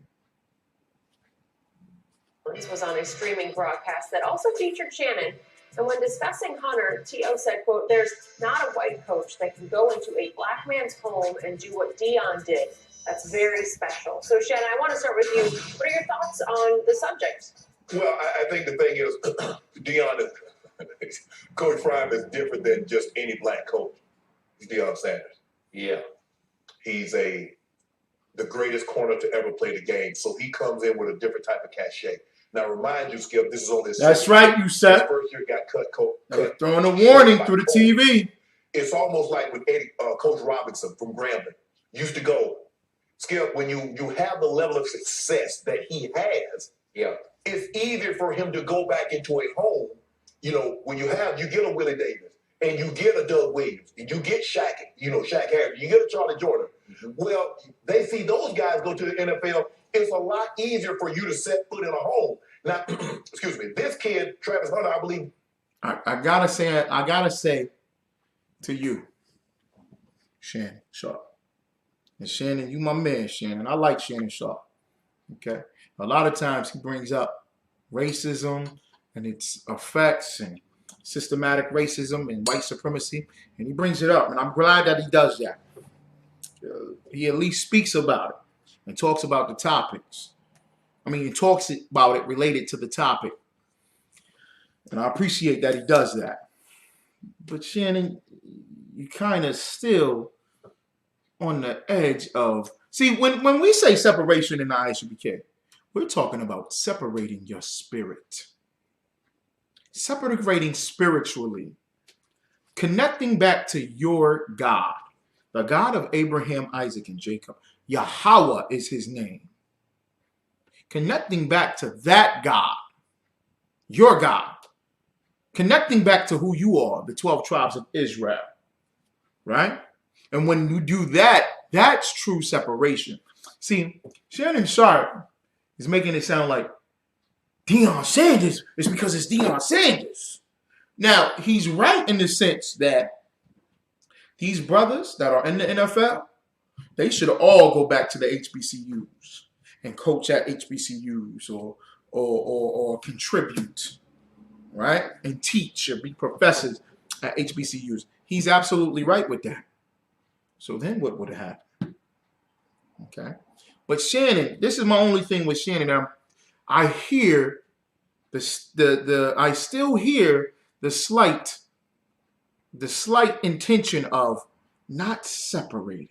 Was on a streaming broadcast that also featured Shannon. And when discussing Hunter, T.O. said, quote, "There's not a white coach that can go into a black man's home and do what Deion did. That's very special." So, Shannon, I want to start with you. What are your thoughts on the subject? Well, I think the thing is, Deion, Coach Prime is different than just any black coach. He's Deion Sanders. Yeah. He's the greatest corner to ever play the game. So he comes in with a different type of cachet. Now, remind you, Skip, this is only his That's right, you said. His first year got cut. Throwing a warning through the TV. It's almost like with Coach Robinson from Grambling. Used to go, Skip, when you have the level of success that he has, it's easier for him to go back into a home. You know, when you get a Willie Davis and you get a Doug Williams and you get Shaq Harris, you get a Charlie Jordan. Mm-hmm. Well, they see those guys go to the NFL. It's a lot easier for you to set foot in a home. Now, excuse me, this kid, Travis Hunter, I believe. I gotta say to you, Shannon Sharpe. And Shannon, you my man, Shannon. I like Shannon Sharpe. Okay? A lot of times he brings up racism and its effects and systematic racism and white supremacy. And he brings it up. And I'm glad that he does that. He at least speaks about it and talks about the topics. I mean, he talks about it related to the topic. And I appreciate that he does that. But Shannon, you kind of still on the edge of... See, when we say separation in the ISUPK, we're talking about separating your spirit. Separating spiritually. Connecting back to your God. The God of Abraham, Isaac, and Jacob. Yahweh is his name. Connecting back to that God. Your God. Connecting back to who you are, the 12 tribes of Israel. Right? And when you do that, that's true separation. See, Shannon Sharpe is making it sound like Deion Sanders is because it's Deion Sanders. Now, he's right in the sense that these brothers that are in the NFL, they should all go back to the HBCUs and coach at HBCUs or contribute, right? And teach or be professors at HBCUs. He's absolutely right with that. So then what would have happened? Okay. But Shannon, this is my only thing with Shannon. I hear I still hear the slight intention of not separating.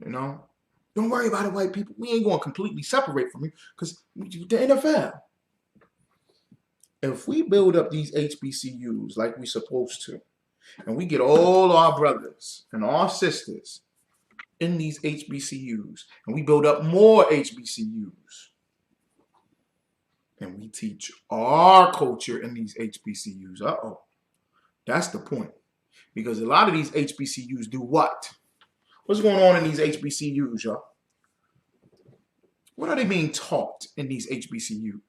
You know? Don't worry about it, white people. We ain't going to completely separate from you because the NFL. If we build up these HBCUs like we're supposed to, and we get all our brothers and our sisters in these HBCUs, and we build up more HBCUs, and we teach our culture in these HBCUs, that's the point. Because a lot of these HBCUs do what? What's going on in these HBCUs, y'all? What are they being taught in these HBCUs?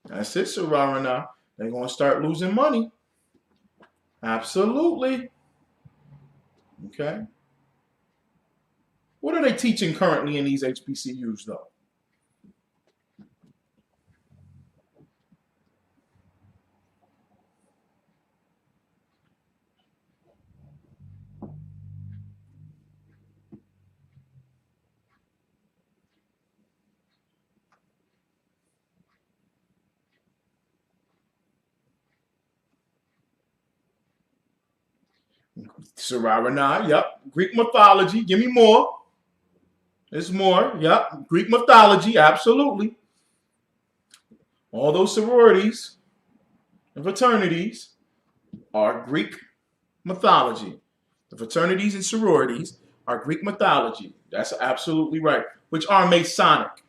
That's it, Sarara. Now they're going to start losing money. Absolutely. Okay. What are they teaching currently in these HBCUs, though? Sararana, yep. Greek mythology, give me more. There's more, yep. Greek mythology, absolutely. All those sororities and fraternities are Greek mythology. The fraternities and sororities are Greek mythology. That's absolutely right. Which are Masonic.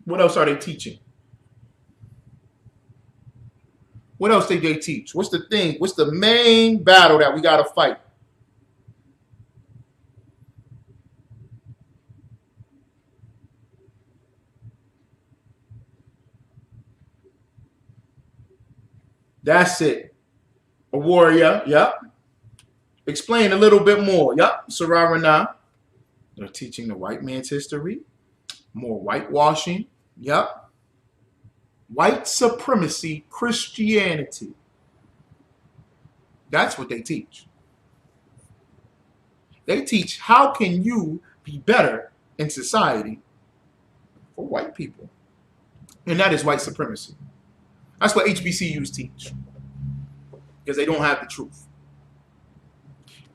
What else are they teaching? What else did they teach? What's the thing? What's the main battle that we got to fight? That's it. A warrior, yep. Explain a little bit more. Yep, Sararana. They're teaching the white man's history. More whitewashing. Yep. White supremacy Christianity. That's what they teach. They teach how can you be better in society for white people. And that is white supremacy. That's what HBCUs teach. Because they don't have the truth.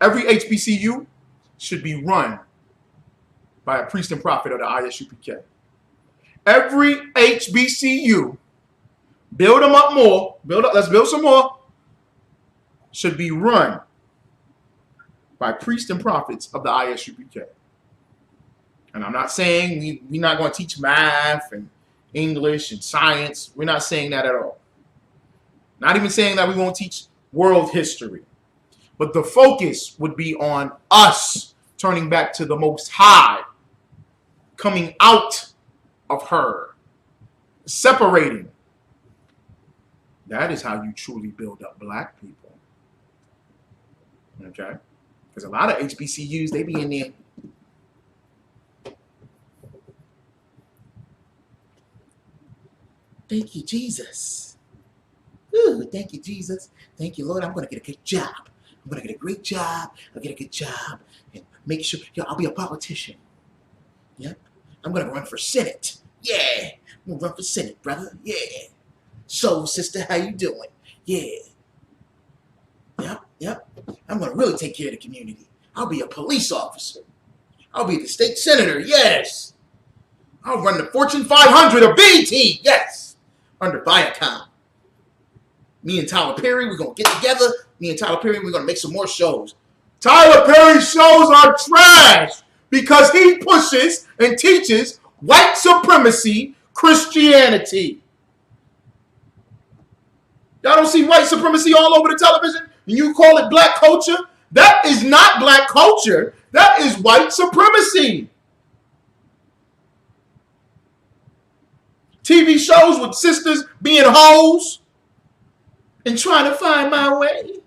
Every HBCU should be run by a priest and prophet of the ISUPK. Every HBCU, build them up more, let's build some more, should be run by priests and prophets of the ISUPK. And I'm not saying we're not going to teach math and English and science. We're not saying that at all. Not even saying that we won't teach world history. But the focus would be on us turning back to the Most High, coming out of her, separating. That is how you truly build up black people. Okay? Because a lot of HBCUs, they be in there. Thank you, Jesus. Ooh, thank you, Jesus. Thank you, Lord. I'm going to get a good job. I'm going to get a great job. I'll get a good job. And make sure, I'll be a politician. Yep. I'm going to run for Senate. Yeah. I'm going to run for Senate, brother. Yeah. So, sister, how you doing? Yeah. Yep. I'm going to really take care of the community. I'll be a police officer. I'll be the state senator. Yes. I'll run the Fortune 500 of BT. Yes. Under Viacom. Me and Tyler Perry, we're going to get together. Me and Tyler Perry, we're going to make some more shows. Tyler Perry's shows are trash because he pushes and teaches white supremacy Christianity. Y'all don't see white supremacy all over the television and you call it black culture? That is not black culture. That is white supremacy. TV shows with sisters being hoes and trying to find my way.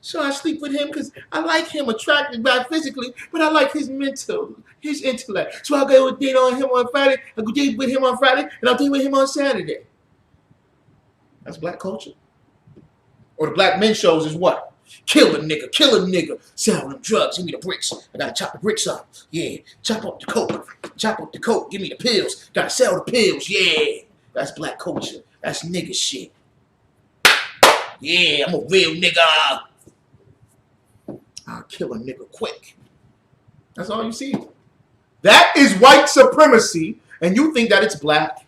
So I sleep with him because I like him attracted by physically, but I like his intellect. So I go date on him on Friday, I go date with him on Friday, and I'll date with him on Saturday. That's black culture. Or the black men shows is what? Kill a nigga, sell them drugs, give me the bricks. I gotta chop the bricks up. Yeah, chop up the coke, give me the pills. Gotta sell the pills, yeah. That's black culture. That's nigga shit. Yeah, I'm a real nigga. I'll kill a nigga quick. That's all you see. That is white supremacy, and you think that it's black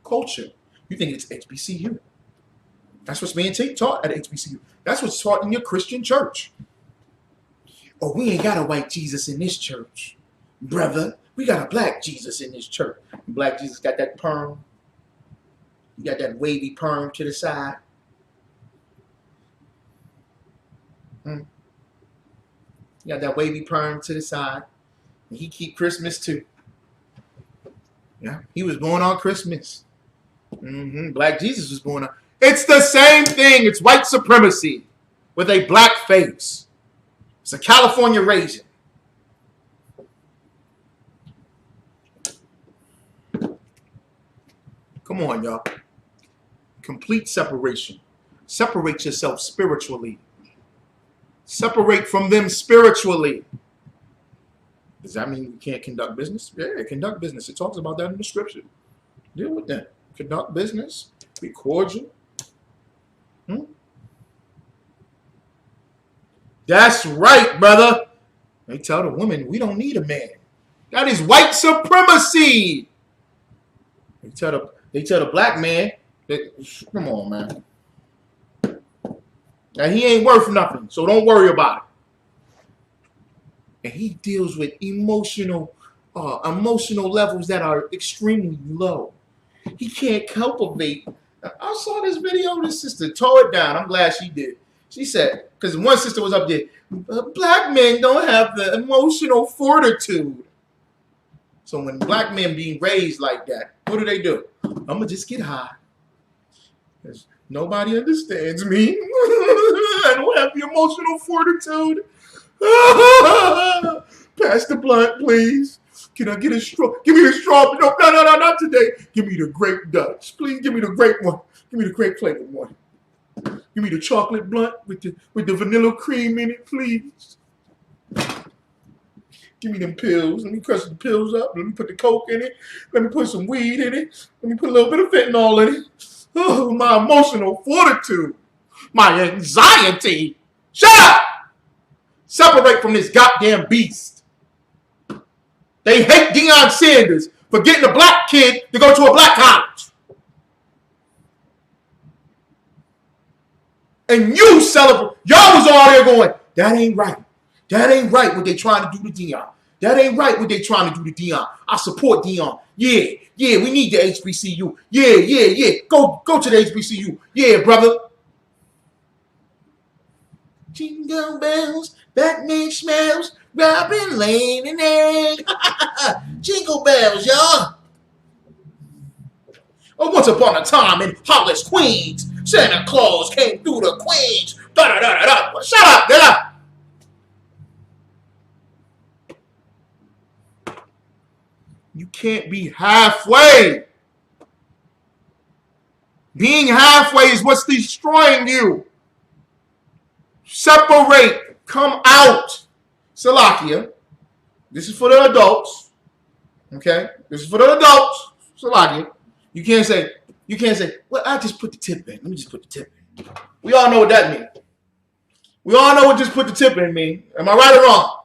culture. You think it's HBCU. That's what's being taught at HBCU. That's what's taught in your Christian church. Oh, we ain't got a white Jesus in this church, brother. We got a black Jesus in this church. Black Jesus got that perm. You got that wavy perm to the side. You got that wavy perm to the side. And he keep Christmas too. Yeah, he was born on Christmas. Black Jesus was born on. It's the same thing. It's white supremacy with a black face. It's a California raisin. Come on, y'all. Complete separation. Separate yourself spiritually. Separate from them spiritually. Does that mean you can't conduct business? Yeah, conduct business. It talks about that in the scripture. Deal with that. Conduct business. Be cordial. That's right, brother. They tell the women, we don't need a man. That is white supremacy. They tell the black man, come on, man. Now, he ain't worth nothing, so don't worry about it. And he deals with emotional levels that are extremely low. He can't cultivate. I saw this video. This sister tore it down. I'm glad she did. She said, because one sister was up there, black men don't have the emotional fortitude. So when black men being raised like that, what do? I'm going to just get high. Because nobody understands me. I don't have the emotional fortitude. Pass the blunt, please. Can I get a straw? Give me the straw. No, not today. Give me the grape Dutch. Please give me the grape one. Give me the grape flavored one. Give me the chocolate blunt with the vanilla cream in it, please. Give me them pills. Let me crush the pills up. Let me put the coke in it. Let me put some weed in it. Let me put a little bit of fentanyl in it. Oh, my emotional fortitude. My anxiety. Shut up! Separate from this goddamn beast. They hate Deion Sanders for getting a black kid to go to a black college. And you celebrate. Y'all was all there going, that ain't right. That ain't right what they trying to do to Deion. That ain't right what they trying to do to Deion. I support Deion. Yeah, we need the HBCU. Yeah. Go to the HBCU. Yeah, brother. Jingle bells, Batman smells, Robin Lane and egg. Jingle bells, y'all. Oh, once upon a time in Hollis, Queens, Santa Claus came through the Queens. Da-da-da-da-da. Shut up, nigga. You can't be halfway. Being halfway is what's destroying you. Separate. Come out. Salakia. This is for the adults. Okay? This is for the adults. Salakia. You can't say, well, I just put the tip in. Let me just put the tip in. We all know what that means. We all know what just put the tip in mean. Am I right or wrong?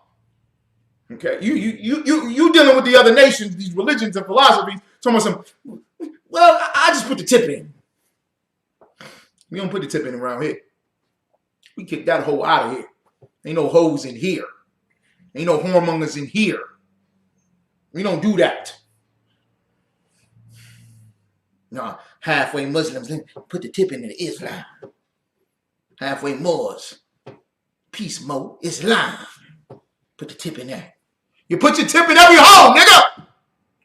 Okay, you dealing with the other nations, these religions and philosophies. Well, I just put the tip in. We don't put the tip in around here. We kick that hoe out of here. Ain't no hoes in here. Ain't no whoremongers in here. We don't do that. No, halfway Muslims put the tip into Islam. Halfway Moors, peace mode, Islam. Put the tip in there. You put your tip in every hole, nigga.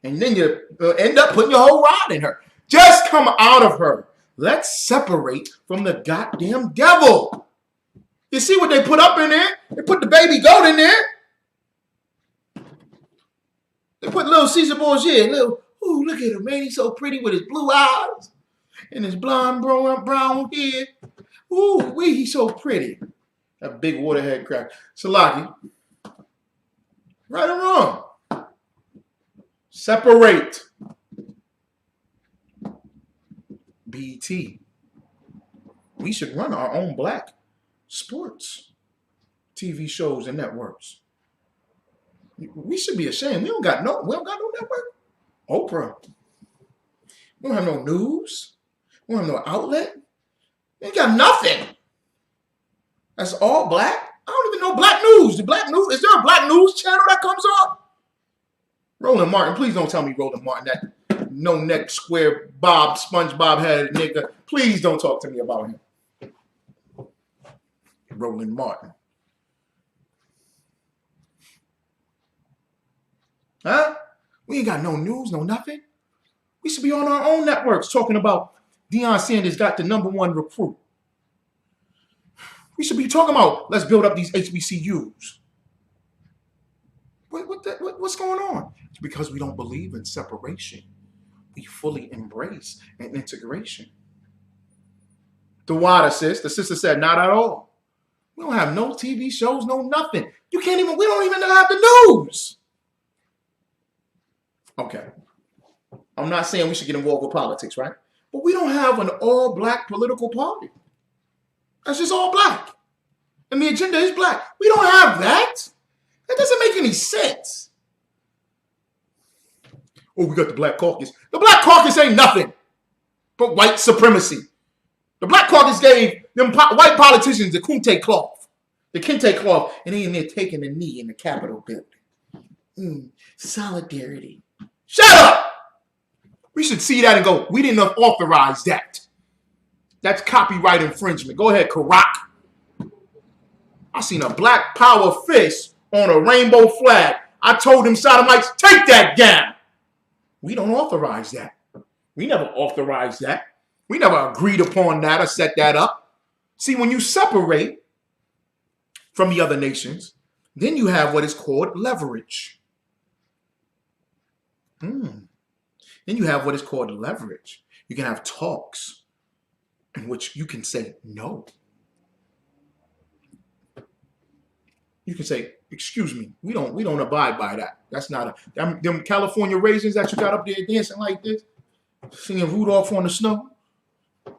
And then you end up putting your whole rod in her. Just come out of her. Let's separate from the goddamn devil. You see what they put up in there? They put the baby goat in there. They put little Caesar Borgia, ooh, look at him, man. He's so pretty with his blue eyes and his blonde brown hair. Ooh, he's so pretty. That big waterhead crack. Salaki. Right or wrong? Separate. BT. We should run our own black sports TV shows and networks. We should be ashamed. We don't got no network. Oprah. We don't have no news. We don't have no outlet. We ain't got nothing. That's all black. I don't even know Black News. The Black News, is there a Black News channel that comes on? Roland Martin, please don't tell me Roland Martin, that no-neck, square Bob, SpongeBob head nigga. Please don't talk to me about him. Roland Martin. Huh? We ain't got no news, no nothing. We should be on our own networks talking about Deion Sanders got the #1 recruit. We should be talking about let's build up these HBCUs. What's going on? It's because we don't believe in separation. We fully embrace an integration. The water, sis. The sister said, not at all. We don't have no TV shows, no nothing. We don't even have the news. Okay. I'm not saying we should get involved with politics, right? But we don't have an all-black political party. That's just all black. And the agenda is black. We don't have that. That doesn't make any sense. Oh, we got the Black Caucus. The Black Caucus ain't nothing but white supremacy. The Black Caucus gave them white politicians the kente cloth. The kente cloth, and they in there taking a knee in the Capitol building. Solidarity. Shut up! We should see that and go, we didn't authorize that. That's copyright infringement. Go ahead, Karak. I seen a Black Power fist on a rainbow flag. I told them sodomites, take that down. We don't authorize that. We never authorized that. We never agreed upon that or set that up. See, when you separate from the other nations, then you have what is called leverage. Then you have what is called leverage. You can have talks in which you can say no. You can say, excuse me, we don't abide by that. That's not them California raisins that you got up there dancing like this, singing Rudolph on the snow,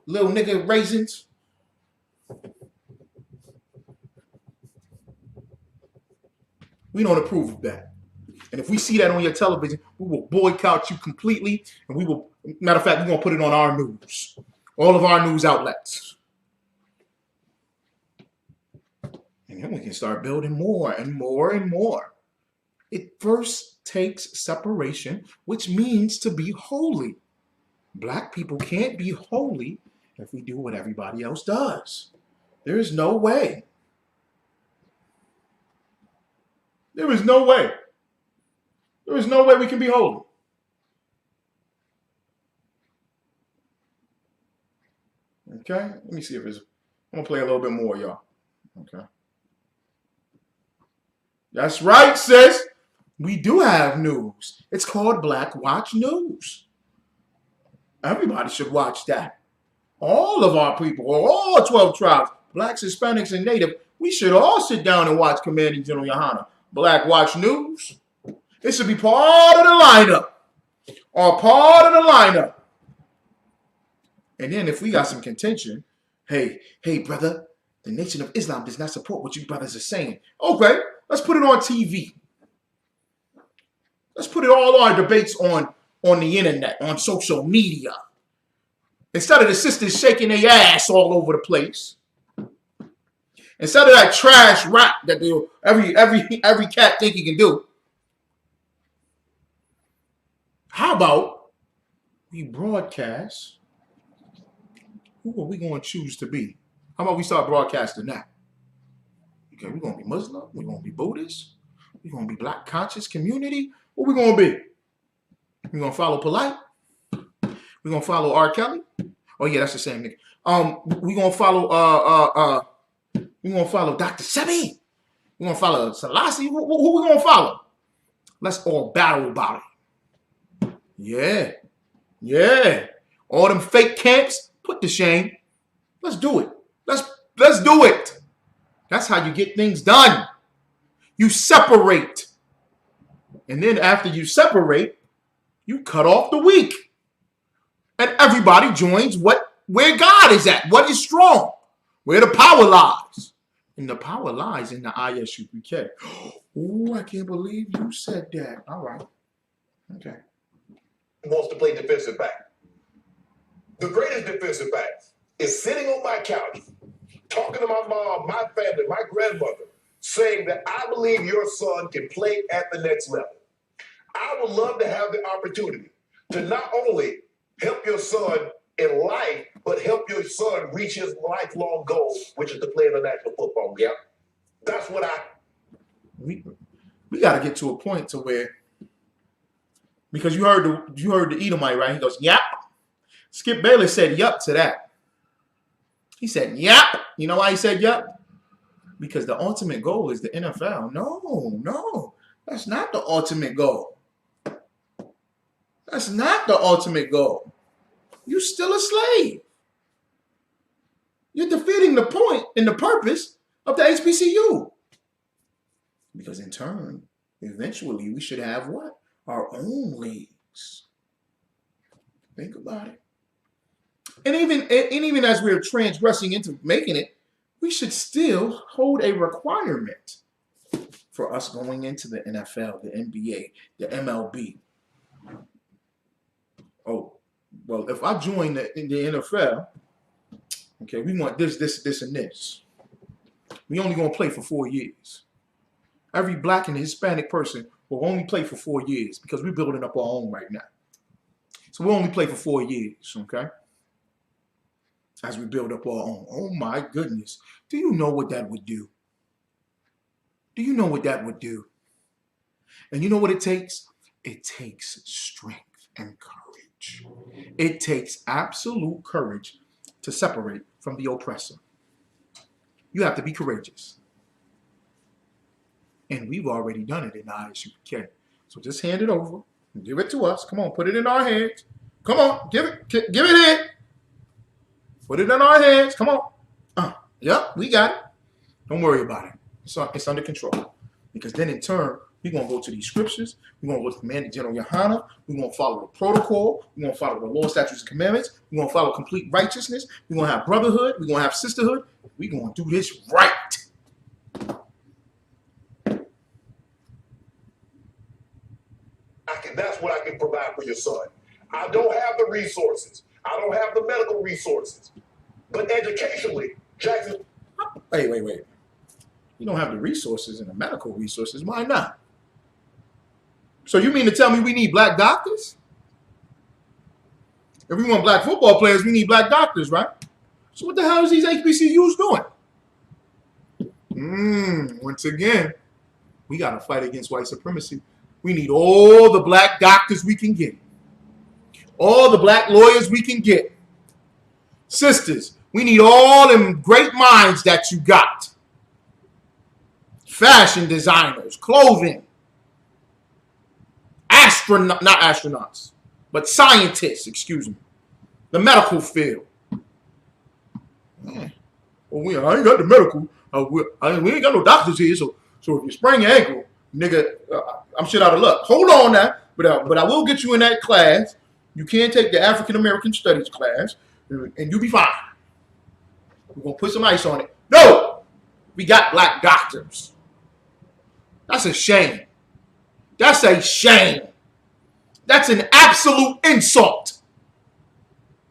little nigga raisins. We don't approve of that. And if we see that on your television, we will boycott you completely. And we will, matter of fact, we're going to put it on our news. All of our news outlets. And then we can start building more and more and more. It first takes separation, which means to be holy. Black people can't be holy if we do what everybody else does. There is no way. There is no way. There is no way we can be holy. Okay, let me see if it's, I'm going to play a little bit more, y'all. Okay. That's right, sis. We do have news. It's called Black Watch News. Everybody should watch that. All of our people, all 12 tribes, blacks, Hispanics, and Native, we should all sit down and watch Commanding General Yohana. Black Watch News. It should be part of the lineup. Or part of the lineup. And then if we got some contention, hey, brother, the Nation of Islam does not support what you brothers are saying. Okay, let's put it on TV. Let's put it all our debates on the internet, on social media. Instead of the sisters shaking their ass all over the place. Instead of that trash rap that every cat think he can do. How about we broadcast? Who are we going to choose to be? How about we start broadcasting that? Okay, we're going to be Muslim. We're going to be Buddhist. We're going to be Black conscious community. What we going to be? We're going to follow Polite. We're going to follow R. Kelly. Oh, yeah, that's the same nigga. We're going to follow we're going to follow Dr. Sebi. We're going to follow Selassie. Who we going to follow? Let's all battle about it. Yeah. All them fake camps, put to shame. Let's do it. Let's do it. That's how you get things done. You separate. And then after you separate, you cut off the weak. And everybody joins where God is at, what is strong, where the power lies. And the power lies in the ISUPK. Oh, I can't believe you said that. All right. Okay. Wants to play defensive back. The greatest defensive back is sitting on my couch, talking to my mom, my family, my grandmother, saying that I believe your son can play at the next level. I would love to have the opportunity to not only help your son in life, but help your son reach his lifelong goal, which is to play in the National Football League. That's what we got to get to a point to where, because you heard the Edomite, right? He goes, "Yep." Skip Bayless said "yup" to that. He said "yup." You know why he said "yup"? Because the ultimate goal is the NFL. No, that's not the ultimate goal. That's not the ultimate goal. You're still a slave. You're defeating the point and the purpose of the HBCU. Because in turn, eventually we should have what? Our own leagues. Think about it. And even as we're transgressing into making it, we should still hold a requirement for us going into the NFL, the NBA, the MLB. Oh, well, if I join the NFL, okay, we want this, and this. We only going to play for 4 years. Every black and Hispanic person will only play for 4 years because we're building up our own right now. So we'll only play for 4 years, okay? As we build up our own. Oh my goodness. Do you know what that would do? Do you know what that would do? And you know what it takes? It takes strength and courage. It takes absolute courage to separate from the oppressor. You have to be courageous. And we've already done it in the ISUPK. So just hand it over and give it to us. Come on, put it in our hands. Come on, give it in. Put it in our hands. Come on. Yep, we got it. Don't worry about it. It's under control. Because then in turn, we're going to go to these scriptures. We're going to go to Commander General Yohana. We're going to follow the protocol. We're going to follow the law, statutes, and commandments. We're going to follow complete righteousness. We're going to have brotherhood. We're going to have sisterhood. We're going to do this right. That's what I can provide for your son. I don't have the resources. I don't have the medical resources. But educationally, Jackson. Wait. You don't have the resources and the medical resources. Why not? So you mean to tell me we need black doctors? If we want black football players, we need black doctors, right? So what the hell is these HBCUs doing? Once again, we got to fight against white supremacy. We need all the black doctors we can get. All the black lawyers we can get. Sisters, we need all them great minds that you got. Fashion designers, clothing. Not astronauts, but scientists, excuse me. The medical field. Man. Well, I ain't got the medical. We ain't got no doctors here, so if you sprain your ankle, nigga, I'm shit out of luck. Hold on now, but I will get you in that class. You can take the African American Studies class, and you'll be fine. We're gonna put some ice on it. No, we got black doctors. That's a shame. That's a shame. That's an absolute insult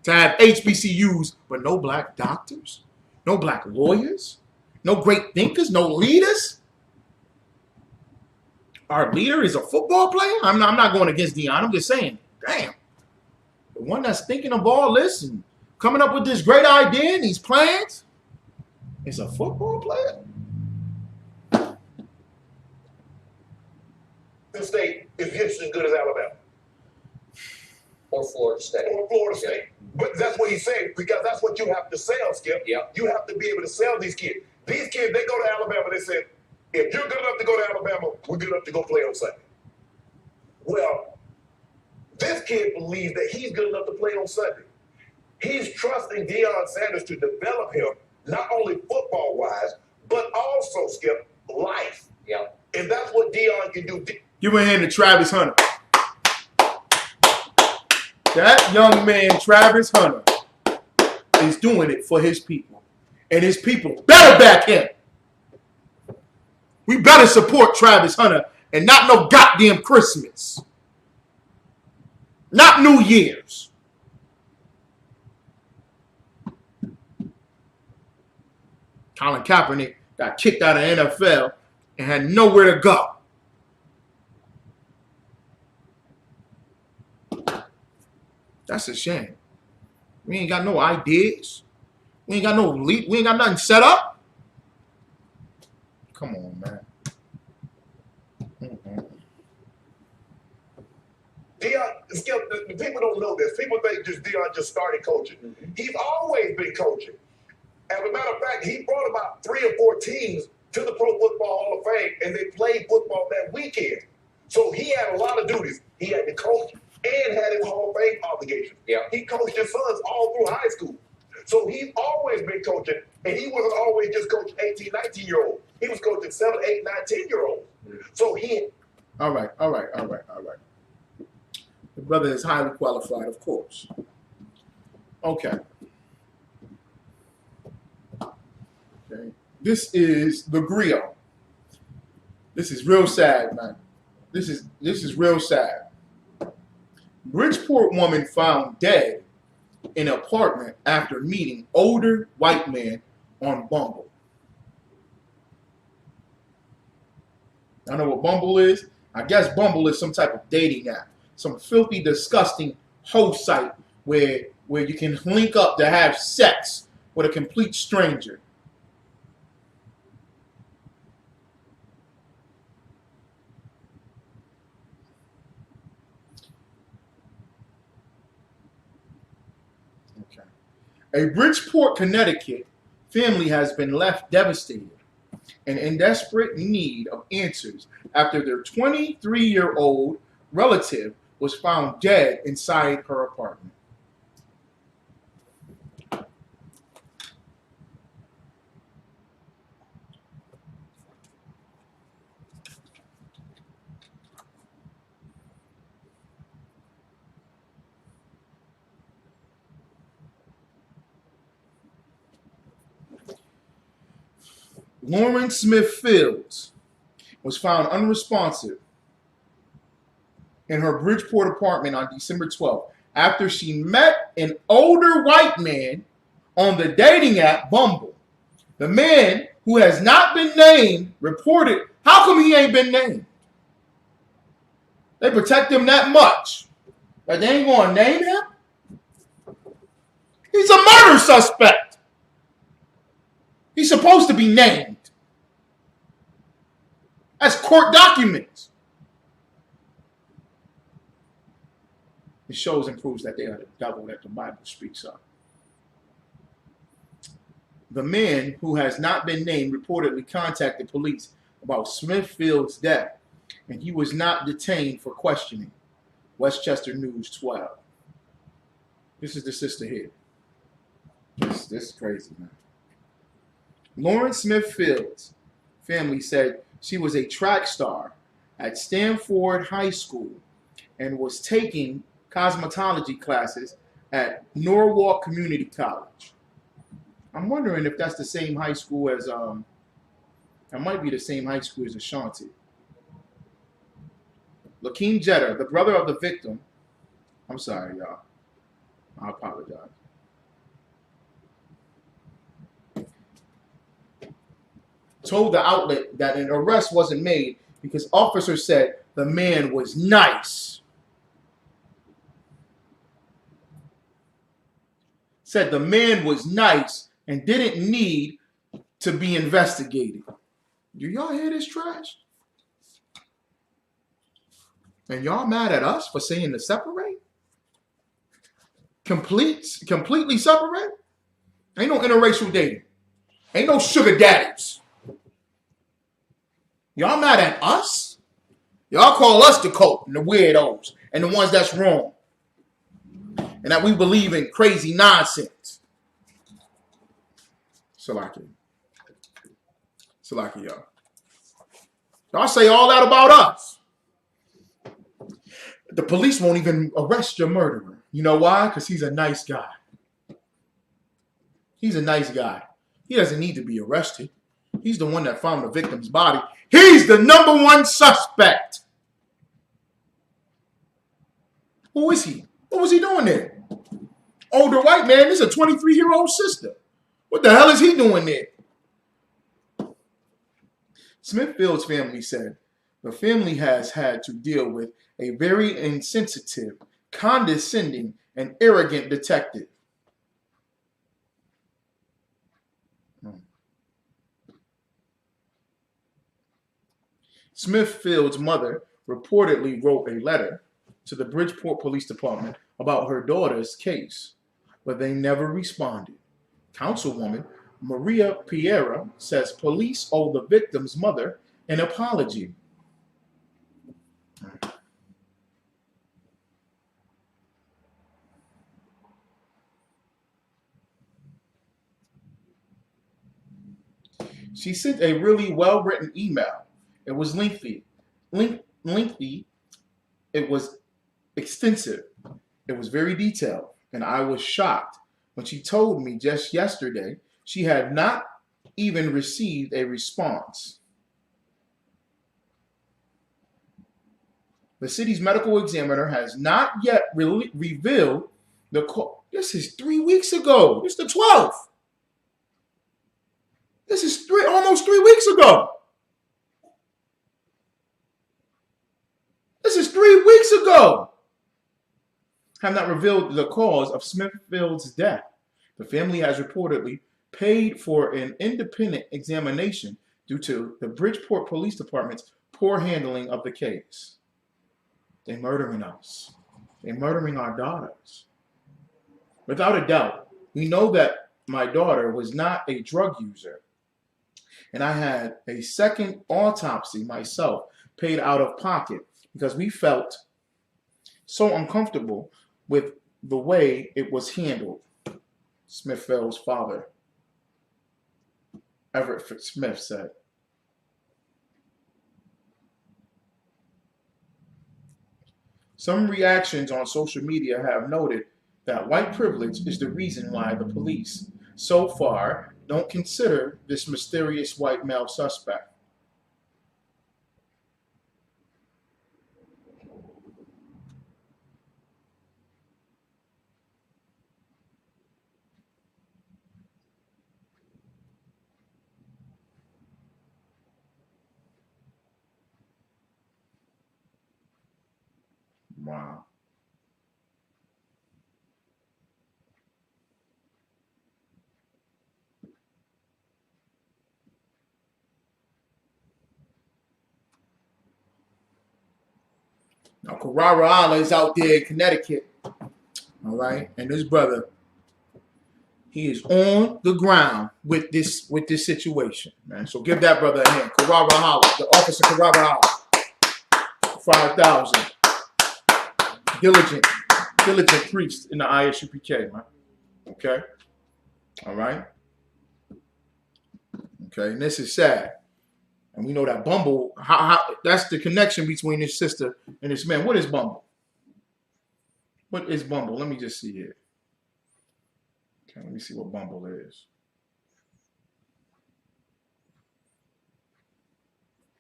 to have HBCUs, but no black doctors, no black lawyers, no great thinkers, no leaders. Our leader is a football player? I'm not going against Deion. I'm just saying, damn. The one that's thinking of all this and coming up with this great idea and these plans is a football player? The state is just as good as Alabama. Or Florida State. Or Florida State. But that's what he's saying, because that's what you have to sell, Skip. Yep. You have to be able to sell these kids. These kids, they go to Alabama, they said, if you're good enough to go to Alabama, we're good enough to go play on Sunday. Well, this kid believes that he's good enough to play on Sunday. He's trusting Deion Sanders to develop him, not only football-wise, but also, Skip, life. Yep. And that's what Deion can do. Give a hand to Travis Hunter. That young man, Travis Hunter, is doing it for his people. And his people better back him. We better support Travis Hunter and not no goddamn Christmas. Not New Year's. Colin Kaepernick got kicked out of the NFL and had nowhere to go. That's a shame. We ain't got no ideas. We ain't got no lead. We ain't got nothing set up. Come on, man. Deion, Skip, the people don't know this. People think Deion just started coaching. He's always been coaching. As a matter of fact, he brought about 3 or 4 teams to the Pro Football Hall of Fame, and they played football that weekend. So he had a lot of duties. He had to coach and had his Hall of Fame obligation. Yeah. He coached his sons all through high school. So he's always been coaching, and he wasn't always just coaching 18, 19-year-olds. He was coaching 7, 8, 9, 10-year-olds. So he... All right. The brother is highly qualified, of course. Okay. This is the griot. This is real sad, man. This is real sad. Bridgeport woman found dead in an apartment after meeting older white man on Bumble. I know what Bumble is. I guess Bumble is some type of dating app. Some filthy, disgusting hoe site where you can link up to have sex with a complete stranger. Okay. A Bridgeport, Connecticut family has been left devastated and in desperate need of answers after their 23-year-old relative was found dead inside her apartment. Lauren Smith Fields was found unresponsive in her Bridgeport apartment on December 12th after she met an older white man on the dating app Bumble. The man, who has not been named, reported, how come he ain't been named? They protect him that much that they ain't going to name him? He's a murder suspect. He's supposed to be named. That's court documents. It shows and proves that they are the devil that the Bible speaks of. The man, who has not been named, reportedly contacted police about Smithfield's death, and he was not detained for questioning. Westchester News 12. This is the sister here. This is crazy, man. Lauren Smith Fields' family said she was a track star at Stanford High School and was taking cosmetology classes at Norwalk Community College. I'm wondering if that's the same high school as, that might be the same high school as Ashanti. Lakeem Jeter, the brother of the victim, I'm sorry, y'all. I apologize. Told the outlet that an arrest wasn't made because officers said the man was nice. Said the man was nice and didn't need to be investigated. Do y'all hear this trash? And y'all mad at us for saying to separate? Completely separate? Ain't no interracial dating. Ain't no sugar daddies. Y'all mad at us? Y'all call us the cult and the weirdos and the ones that's wrong. And that we believe in crazy nonsense. Salaki, y'all. Y'all say all that about us. The police won't even arrest your murderer. You know why? Because he's a nice guy. He's a nice guy. He doesn't need to be arrested. He's the one that found the victim's body. He's the #1 suspect. Who is he? What was he doing there? Older white man. This is a 23-year-old sister. What the hell is he doing there? Smithfield's family said the family has had to deal with a very insensitive, condescending, and arrogant detective. Smithfield's mother reportedly wrote a letter to the Bridgeport Police Department about her daughter's case, but they never responded. Councilwoman Maria Piera says police owe the victim's mother an apology. She sent a really well-written email. It was lengthy. It was extensive. It was very detailed. And I was shocked when she told me just yesterday she had not even received a response. The city's medical examiner has not yet revealed the cause. This is 3 weeks ago. It's the 12th. This is almost 3 weeks ago. This is 3 weeks ago. Have not revealed the cause of Smithfield's death. The family has reportedly paid for an independent examination due to the Bridgeport Police Department's poor handling of the case. They're murdering us. They're murdering our daughters. Without a doubt, we know that my daughter was not a drug user. And I had a second autopsy myself paid out of pocket because we felt so uncomfortable with the way it was handled. Smithfield's father, Everett Smith, said. Some reactions on social media have noted that white privilege is the reason why the police, so far, don't consider this mysterious white male suspect. Wow. Now, Carrara Allah is out there in Connecticut, all right? And this brother, he is on the ground with this situation, man. So give that brother a hand. Carrara Allah, the officer Carrara Allah, 5,000. Diligent priest in the ISUPK, man. Okay? All right? Okay, and this is sad. And we know that Bumble, that's the connection between this sister and this man. What is Bumble? What is Bumble? Let me just see here. Okay, let me see what Bumble is.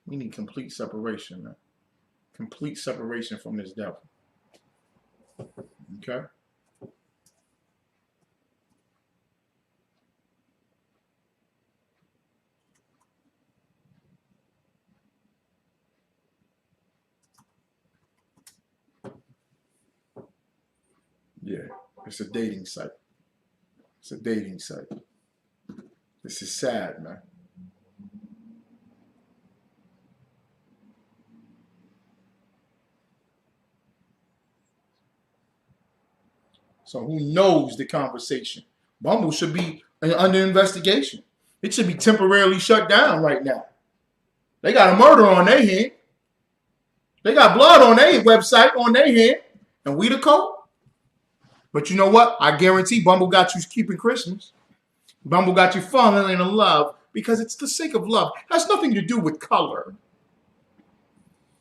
We need complete separation, man. Complete separation from this devil. Okay? Yeah, it's a dating site. It's a dating site. This is sad, man. So who knows the conversation? Bumble should be under investigation. It should be temporarily shut down right now. They got a murder on their hand. They got blood on their website, on their hand. And we the code. But you know what? I guarantee Bumble got you keeping Christmas. Bumble got you falling in love because it's the sake of love. It has nothing to do with color.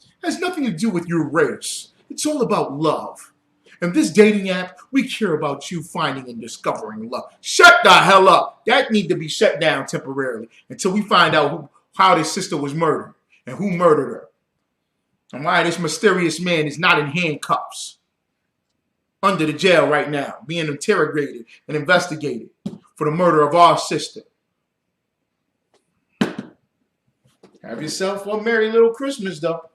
It has nothing to do with your race. It's all about love. And this dating app, we care about you finding and discovering love. Shut the hell up. That need to be shut down temporarily until we find out how this sister was murdered and who murdered her. And why this mysterious man is not in handcuffs under the jail right now, being interrogated and investigated for the murder of our sister. Have yourself a merry little Christmas, though.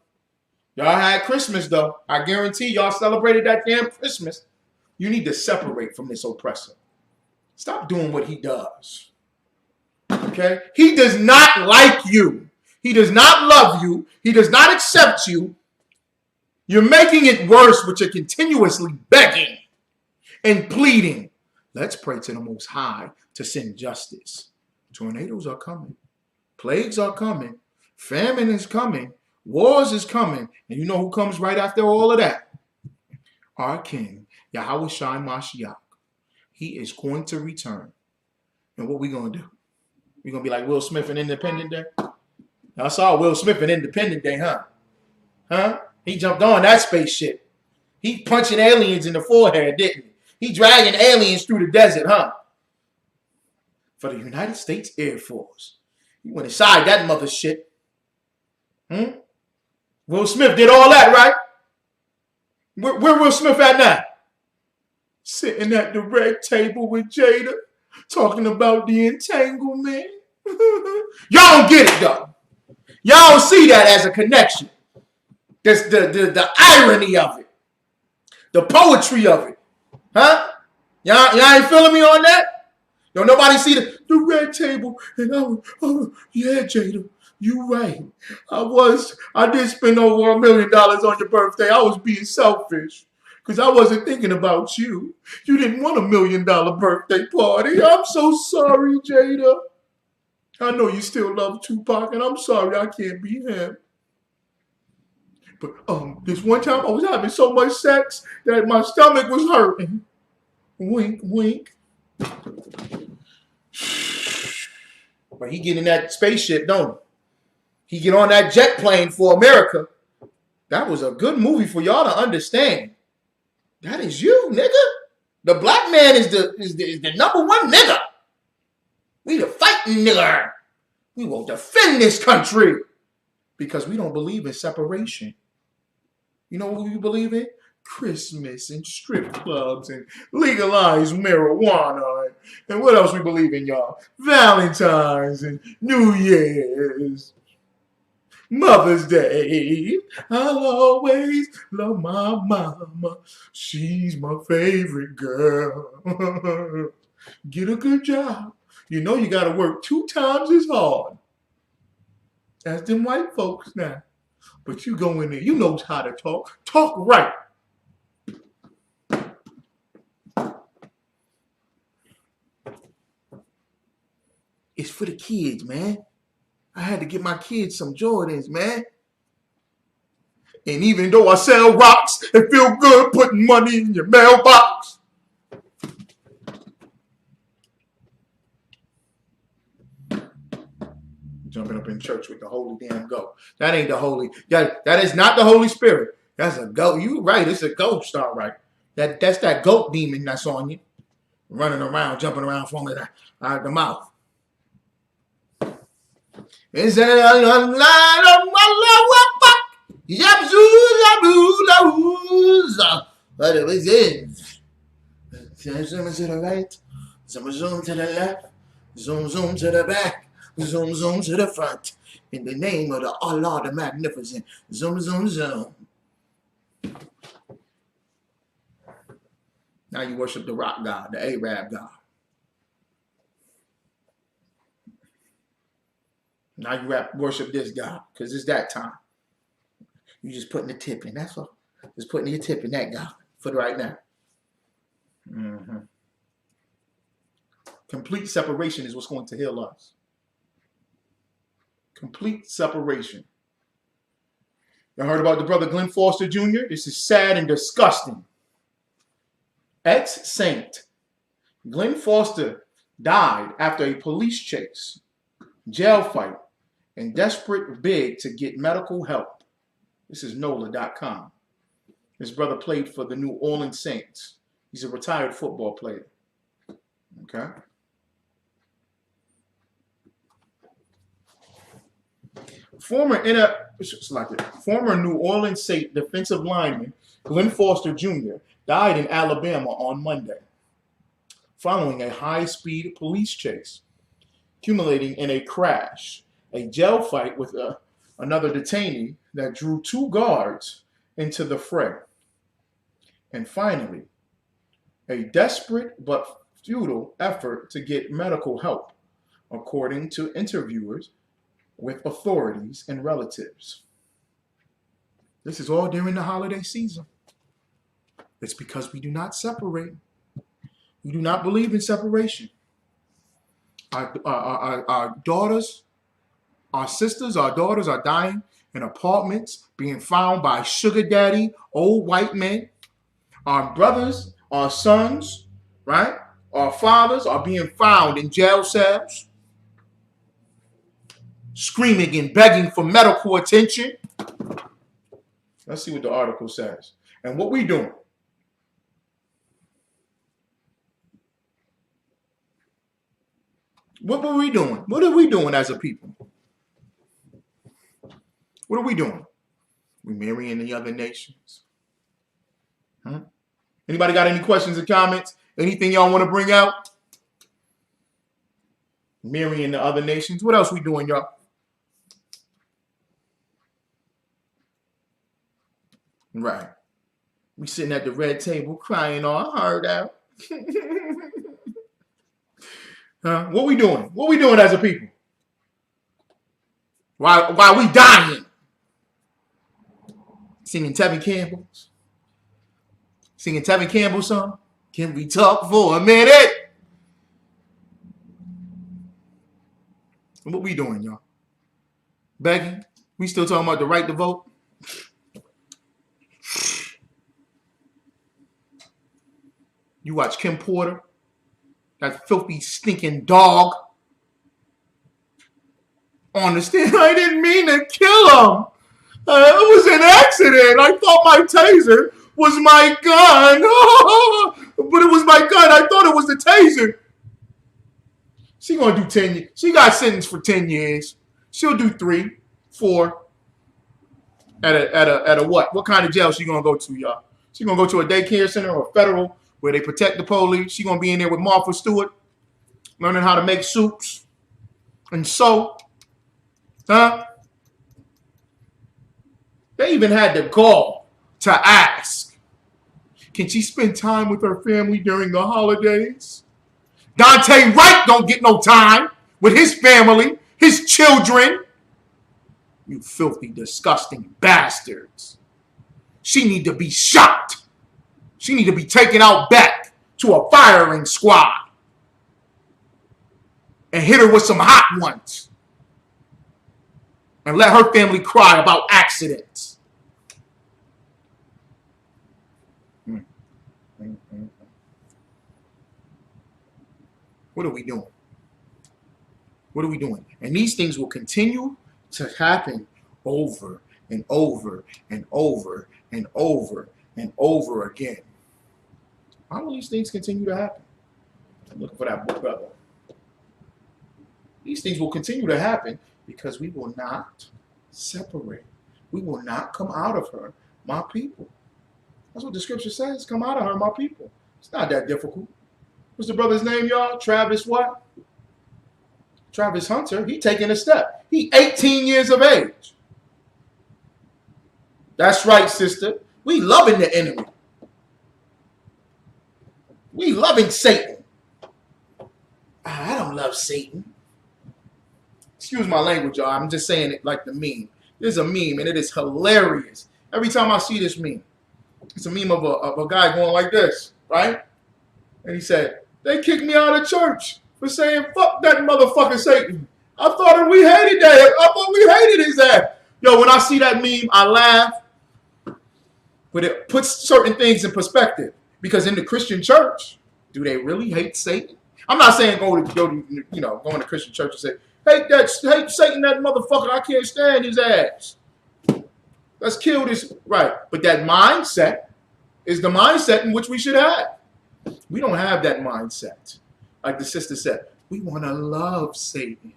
Y'all had Christmas, though. I guarantee y'all celebrated that damn Christmas. You need to separate from this oppressor. Stop doing what he does. Okay? He does not like you. He does not love you. He does not accept you. You're making it worse with your continuously begging and pleading. Let's pray to the Most High to send justice. Tornadoes are coming. Plagues are coming. Famine is coming. Wars is coming. And you know who comes right after all of that? Our King, Yahweh Shai Mashiach. He is going to return. And what we going to do? We going to be like Will Smith in Independence Day? I saw Will Smith in Independence Day, huh? Huh? He jumped on that spaceship. He punching aliens in the forehead, didn't he? He dragging aliens through the desert, huh? For the United States Air Force. He went inside that mother shit. Will Smith did all that, right? Where Will Smith at now? Sitting at the red table with Jada, talking about the entanglement. Y'all don't get it, though. Y'all don't see that as a connection. That's the irony of it. The poetry of it. Huh? Y'all ain't feeling me on that? Don't nobody see the red table. And I was, oh, yeah, Jada, you right. I did spend over $1 million on your birthday. I was being selfish. Because I wasn't thinking about you. You didn't want $1 million birthday party. I'm so sorry, Jada. I know you still love Tupac, and I'm sorry I can't be him. But this one time I was having so much sex that my stomach was hurting. Wink, wink. But he get in that spaceship, don't he? He get on that jet plane for America. That was a good movie for y'all to understand. That is you, nigga. The black man is the number one nigga. We the fighting nigga. We will defend this country because we don't believe in separation. You know what we believe in? Christmas and strip clubs and legalized marijuana. And what else we believe in, y'all? Valentine's and New Year's. Mother's Day. I'll always love my mama. She's my favorite girl. Get a good job. You know you got to work 2 times as hard as them white folks now. But you go in there. You know how to talk. Talk right. It's for the kids, man. I had to get my kids some Jordans, man. And even though I sell rocks, it feel good putting money in your mailbox. Jumping up in church with the holy damn goat. That ain't the holy. That is not the Holy Spirit. That's a goat. You right. It's a ghost, all right. That's that goat demon that's on you. Running around, jumping around, foaming out the mouth. Is that but it was in. Zoom to the right, zoom to the left, zoom to the back, zoom to the front. In the name of the Allah the Magnificent, zoom. Now you worship the rock god, the Arab god. Now you worship this God because it's that time. You just putting the tip in. That's all. Just putting your tip in that God for right now. Complete separation is what's going to heal us. Complete separation. You heard about the brother Glenn Foster Jr.? This is sad and disgusting. Ex-saint Glenn Foster died after a police chase, jail fight, and desperate bid to get medical help. This is NOLA.com. His brother played for the New Orleans Saints. He's a retired football player. Okay? Former New Orleans Saints defensive lineman Glenn Foster Jr. died in Alabama on Monday following a high-speed police chase, culminating in a crash a jail fight with another detainee that drew 2 guards into the fray. And finally, a desperate but futile effort to get medical help, according to interviewers with authorities and relatives. This is all during the holiday season. It's because we do not separate. We do not believe in separation. Our daughters, our sisters, our daughters are dying in apartments, being found by sugar daddy, old white men. Our brothers, our sons, right? Our fathers are being found in jail cells, screaming and begging for medical attention. Let's see what the article says. And what we doing? What were we doing? What are we doing as a people? What are we doing? We marrying the other nations. Huh? Anybody got any questions or comments? Anything y'all want to bring out? Marrying the other nations. What else we doing, y'all? Right. We sitting at the red table crying our heart out. What we doing? What we doing as a people? While we dying? Singing Tevin Campbell's. Singing Tevin Campbell's song. Can we talk for a minute? What we doing, y'all? Begging? We still talking about the right to vote? You watch Kim Porter, that filthy, stinking dog, on the stand. I didn't mean to kill him. It was an accident. I thought my taser was my gun. But it was my gun. I thought it was the taser. She gonna do 10 years. She got sentenced for 10 years. She'll do 3, 4. At a what? What kind of jail she gonna go to, y'all? She gonna go to a daycare center or a federal where they protect the police. She gonna be in there with Martha Stewart, learning how to make soups and sew. Huh? They even had the gall to ask, can she spend time with her family during the holidays? Dante Wright don't get no time with his family, his children. You filthy, disgusting bastards. She need to be shot. She need to be taken out back to a firing squad and hit her with some hot ones and let her family cry about accidents. What are we doing? What are we doing? And these things will continue to happen over and over and over and over and over again. Why will these things continue to happen? I'm looking for that book, brother. These things will continue to happen because we will not separate. We will not come out of her, my people. That's what the scripture says. Come out of her, my people. It's not that difficult. What's the brother's name, y'all? Travis what? Travis Hunter. He taking a step. He 18 years of age. That's right, sister. We loving the enemy. We loving Satan. I don't love Satan. Excuse my language, y'all. I'm just saying it like the meme. There's a meme, and it is hilarious. Every time I see this meme, it's a meme of a guy going like this, right? And he said, they kicked me out of church for saying, fuck that motherfucker Satan. I thought we hated that. I thought we hated his ass. Yo, when I see that meme, I laugh. But it puts certain things in perspective. Because in the Christian church, do they really hate Satan? I'm not saying go in the Christian church and say, hate Satan, that motherfucker, I can't stand his ass. Let's kill this. Right. But that mindset is the mindset in which we should have. We don't have that mindset. Like the sister said, we want to love Satan.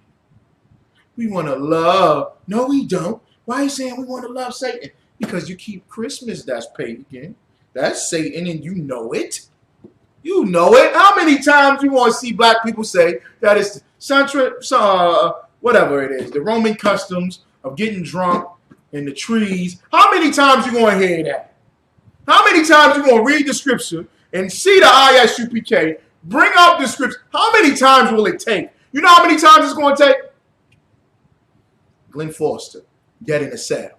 We want to love. No, we don't. Why are you saying we want to love Satan? Because you keep Christmas, that's pagan. That's Satan, and you know it. You know it. How many times you want to see black people say that it's whatever it is, the Roman customs of getting drunk in the trees. How many times you going to hear that? How many times you going to read the scripture and see the ISUPK, bring up the scripture? How many times will it take? You know how many times it's going to take? Glenn Foster, dead in a cell.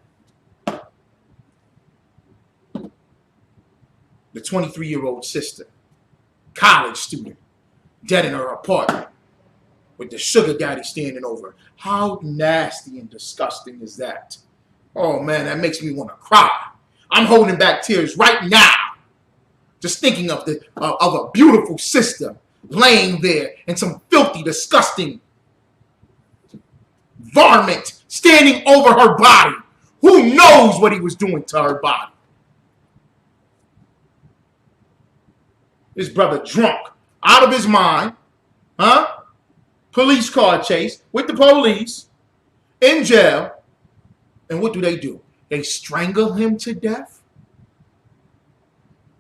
The 23-year-old sister, college student, dead in her apartment with the sugar daddy standing over. How nasty and disgusting is that? Oh, man, that makes me want to cry. I'm holding back tears right now, just thinking of a beautiful sister laying there in some filthy, disgusting varmint standing over her body. Who knows what he was doing to her body? His brother drunk, out of his mind, huh? Police car chase with the police, in jail. And what do? They strangle him to death?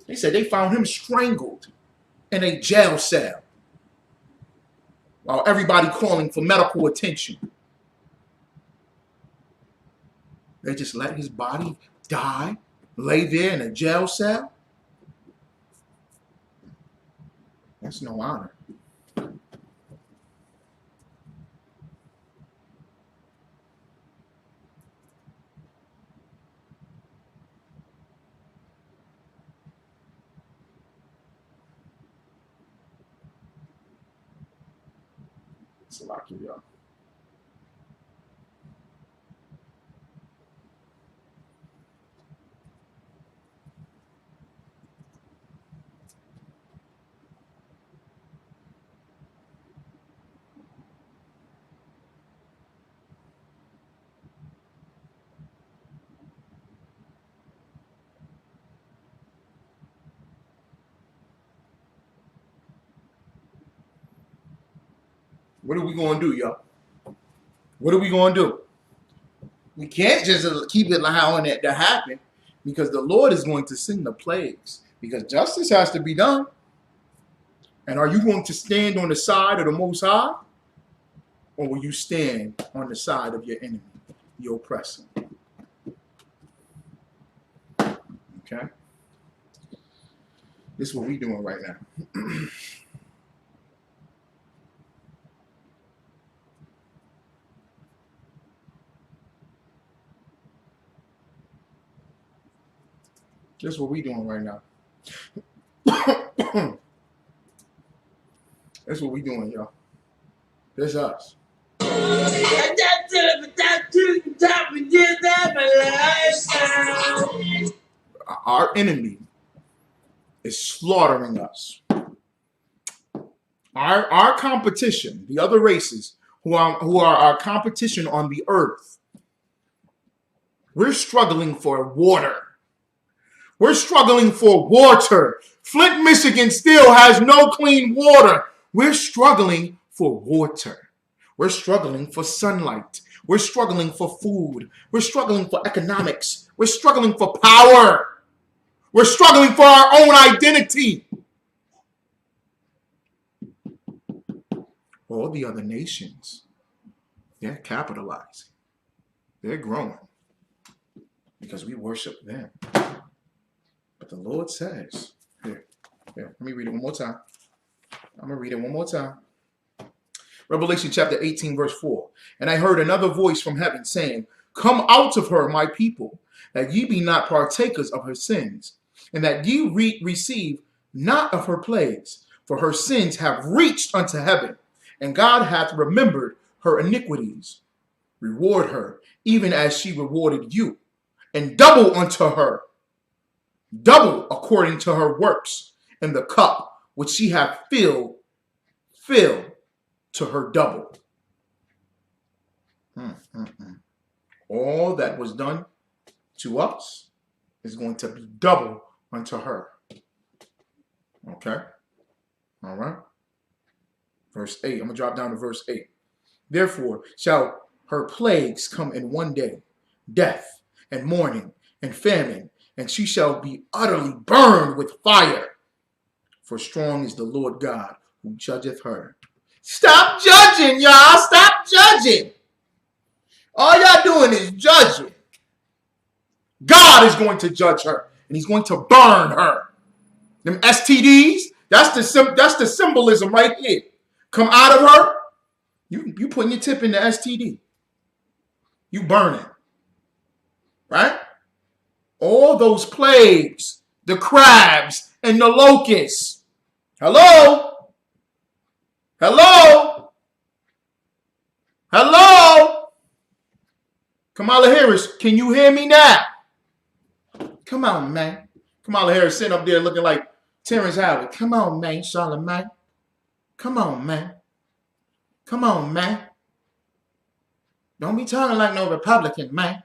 They said they found him strangled in a jail cell while everybody calling for medical attention. They just let his body die, lay there in a jail cell? That's no honor. It's a lot of y'all. What are we going to do, y'all? What are we going to do? We can't just keep it allowing it to happen, because the Lord is going to send the plagues, because justice has to be done. And are you going to stand on the side of the Most High, or will you stand on the side of your enemy, your oppressor? Okay? This is what we're doing right now. That's what we're doing right now. That's what we're doing, y'all. That's us. Our enemy is slaughtering us. Our competition, the other races who are our competition on the earth, we're struggling for water. We're struggling for water. Flint, Michigan still has no clean water. We're struggling for water. We're struggling for sunlight. We're struggling for food. We're struggling for economics. We're struggling for power. We're struggling for our own identity. All the other nations, they're capitalizing. They're growing because we worship them. But the Lord says, here, let me read it one more time. I'm going to read it one more time. Revelation chapter 18, verse 4. And I heard another voice from heaven saying, come out of her, my people, that ye be not partakers of her sins, and that ye receive not of her plagues, for her sins have reached unto heaven, and God hath remembered her iniquities. Reward her, even as she rewarded you, and double unto her, double according to her works, and the cup which she hath filled to her double. All that was done to us is going to be double unto her. Okay? All right? Verse 8. I'm going to drop down to verse 8. Therefore shall her plagues come in one day, death and mourning and famine, and she shall be utterly burned with fire. For strong is the Lord God who judgeth her. Stop judging, y'all. Stop judging. judging. All y'all doing is judging. God is going to judge her, and he's going to burn her. Them STDs, that's the symbolism right here. Come out of her, you putting your tip in the STD. You burning. Right? All those plagues, the crabs and the locusts. Hello? Hello? Hello? Kamala Harris, can you hear me now? Come on, man. Kamala Harris sitting up there looking like Terrence Howard. Come on, man, Charlamagne. Come on, man. Come on, man. Don't be talking like no Republican, man.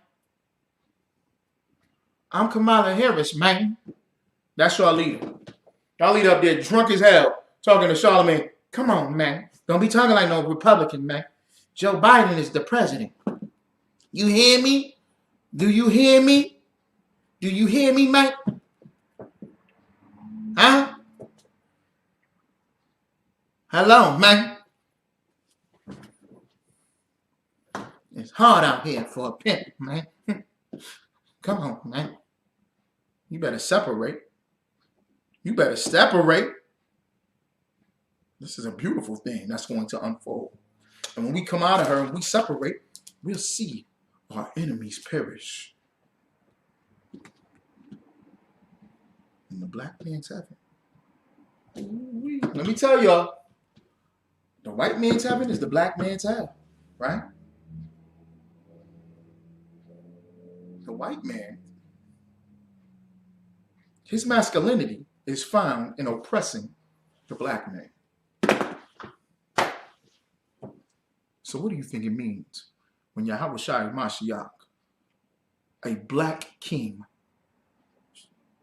I'm Kamala Harris, man. That's your leader. Y'all leader up there drunk as hell talking to Charlamagne. Come on, man. Don't be talking like no Republican, man. Joe Biden is the president. You hear me? Do you hear me? Do you hear me, man? Huh? Hello, man. It's hard out here for a pimp, man. Come on, man. You better separate. You better separate. This is a beautiful thing that's going to unfold. And when we come out of her and we separate, we'll see our enemies perish. In the black man's heaven. Let me tell y'all, the white man's heaven is the black man's hell, right? The white man, his masculinity is found in oppressing the black man. So what do you think it means when Yahweh Shai Mashiach, a black king,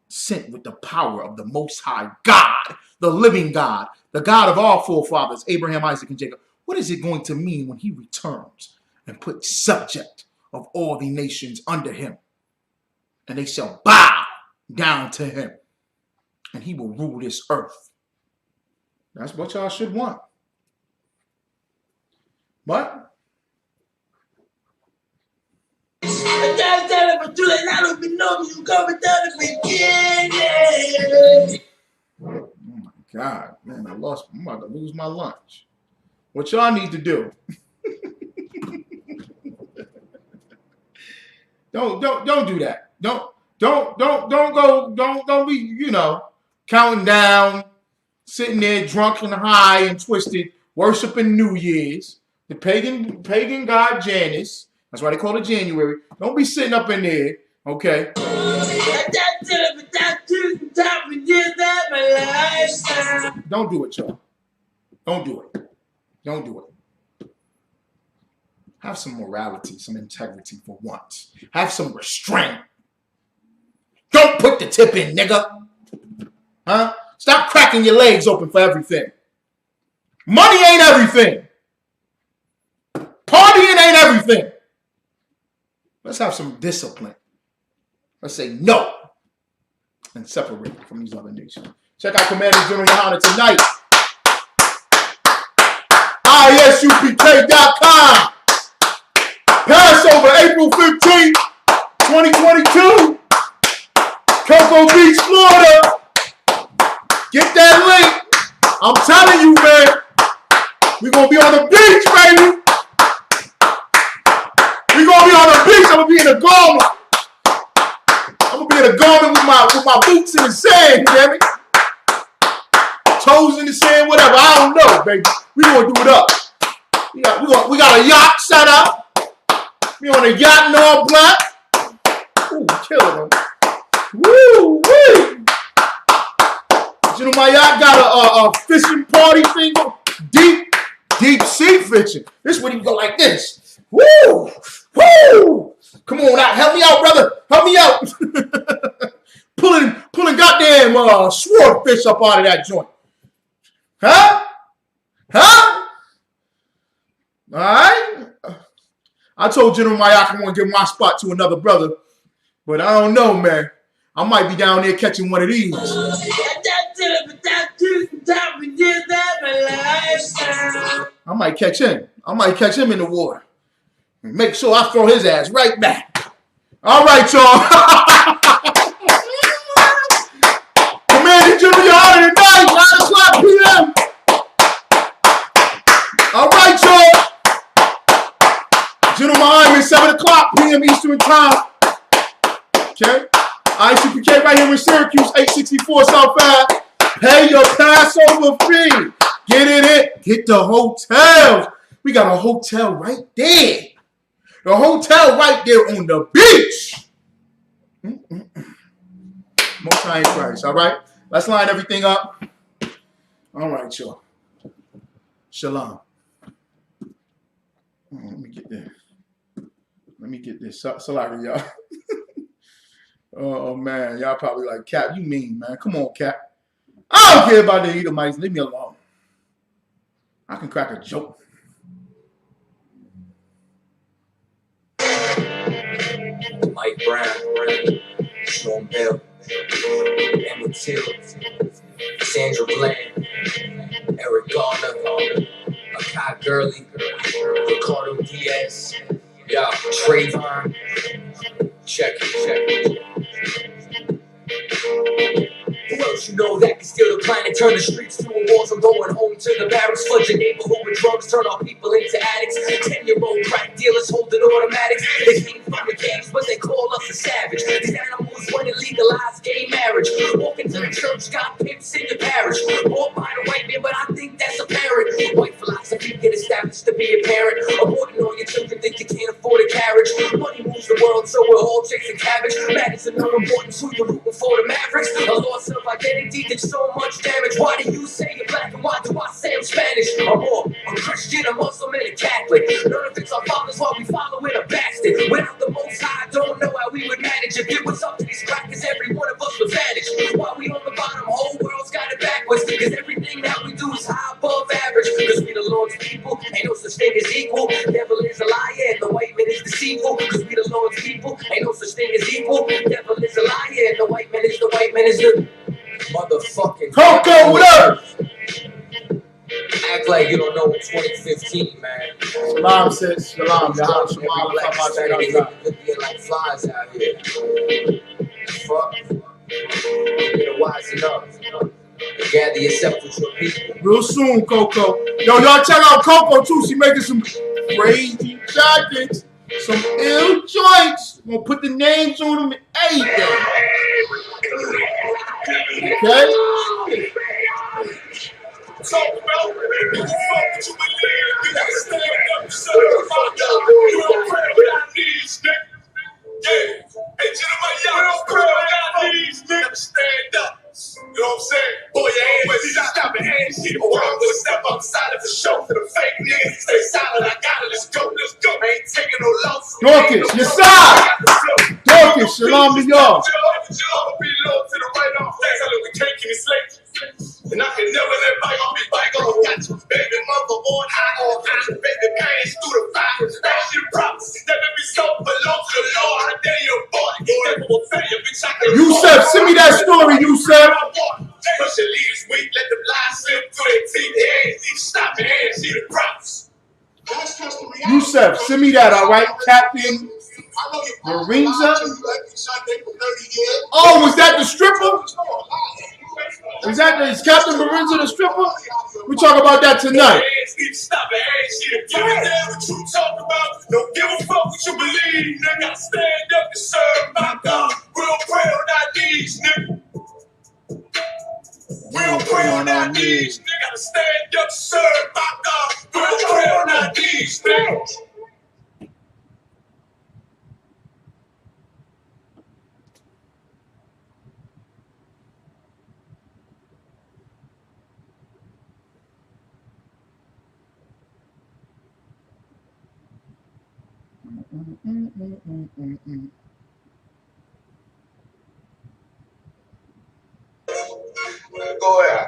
sent with the power of the Most High God, the living God, the God of all forefathers, Abraham, Isaac, and Jacob, what is it going to mean when he returns and puts subject of all the nations under him? And they shall bow down to him, and he will rule this earth. That's what y'all should want. But oh my God, man, I'm about to lose my lunch. What y'all need to do? Don't do that. Don't be, counting down, sitting there drunk and high and twisted, worshiping New Year's, the pagan god Janus. That's why they call it January. Don't be sitting up in there, okay? Don't do it, y'all. Don't do it. Don't do it. Have some morality, some integrity for once. Have some restraint. Don't put the tip in, nigga. Huh? Stop cracking your legs open for everything. Money ain't everything. Partying ain't everything. Let's have some discipline. Let's say no and separate from these other nations. Check out Commander General Yohana tonight. ISUPK.com. Passover, April 15th, 2022. Cocoa Beach, Florida. Get that link. I'm telling you, man. We're going to be on the beach, baby. We're going to be on the beach. I'm going to be in a garment. I'm going to be in a garment with my boots in the sand, baby. Toes in the sand, whatever. I don't know, baby. We're going to do it up. We got a yacht set up. We on a yacht in all black. Ooh, killing them. Woo, wee. You know, my yacht got a fishing party thing. Deep sea fishing. This is when you go like this. Woo, woo. Come on out. Help me out, brother. Help me out. pulling goddamn swordfish up out of that joint. Huh? All right. I told General Mayak I'm going to give my spot to another brother, but I don't know, man. I might be down there catching one of these. I might catch him. I might catch him in the water. And make sure I throw his ass right back. All right, y'all. Commander Jimmy, you're out tonight, 9 o'clock p.m. All right, y'all. General Ironman, 7 o'clock p.m. Eastern Time. Okay? ICPK right here in Syracuse, 864 South Ave. Pay your Passover fee. Get in it. Get the hotels. We got a hotel right there. The hotel right there on the beach. Most high in Christ. All right? Let's line everything up. All right, y'all. Shalom. Let me get this. Sorry, y'all. Oh, man. Y'all probably like, Cap, you mean, man. Come on, Cap. I don't care about the Edomites. Leave me alone. I can crack a joke. Mike Brown, Sean Bell, Emma Till, Sandra Bland, Eric Garner, Akai Gurley, Ricardo Diaz, Trayvon. Check it. Who else you know that can steal the planet, turn the streets to a wars? I'm going home to the barracks, flood your neighborhood with drugs, turn our people into addicts. 10-year-old crack dealers holding automatics. They came from the gangs, but they call us a savage. These animals want to legalize gay marriage. Walking to the church, got pimps in your parish. Bought by the white man, but I think that's apparent. White philosophy get established to be a parent. Aborting all your children, think you can't afford a carriage. Money moves the world, so we're all chasing cabbage. Matters of no importance, who you rooting for, the Mavericks? A lost self-identity did so much damage. Why do you say you're black and why do I say I'm Spanish? I'm Christian, a Muslim, and a Catholic. None of it's our fathers while we following a bastard. Without the Most High, I don't know how we would manage. If it was up to these crackers, every one of us would vanish. While we on the bottom, whole world's got it backwards. Cause everything that we do is high above average. Cause we the Lord's people, ain't no such thing as equal. Devil is a liar and the white man is deceitful. Cause we the Lord's people, ain't no such thing as equal. Devil is a liar and the white man is the motherfucking Coco, what up? Act like you don't know 2015, man. Shalom, sis. Shalom. Y'all. Shalom. Like flies out here. Fuck. You better wisen up. Gather yourself with your people. Real soon, Coco. Yo, y'all check out Coco, too. She making some crazy jackets. Some ill joints. I'm gonna put the names on them and everything. Okay? Talk about what you believe, you gotta stand up, son. You don't pray without these, nigga. Yeah. Hey, gentlemen, y'all don't pray without these, nigga. Stand up. You know what I'm saying? Boy, your hands, stop and hand shit. Or I'm gonna step outside of the show for the fake niggas. Stay silent, I got it, let's go. I ain't taking no loss. Dorcas, your side. Dorcas, shalom to y'all. I'ma be low to the right off things. I look, we can't keep it slave. And I can never let bygone be bygone. Got you, baby mother on high, on high. Baby pains through the fire. That's your promise. That may be so below to the Lord. I dare your boy. Never will fail you, bitch. I can Yusef, send me that story, Yusef. Push your leaders weak, let them lies slip through their teeth. They ain't even stop their hands, see the promise. Yusef, send me that, all right? Captain Lorenza. Oh, was that the stripper? Is Captain Lorenza the stripper? We talk about that tonight. Stop it, give a damn what you talk about. Don't give a fuck what you believe. Nigga, stand up and serve my God. We don't pray on our knees, nigga. We don't pray on our knees. Nigga, gotta stand up and serve my God. We don't pray on our knees, nigga. Go ahead.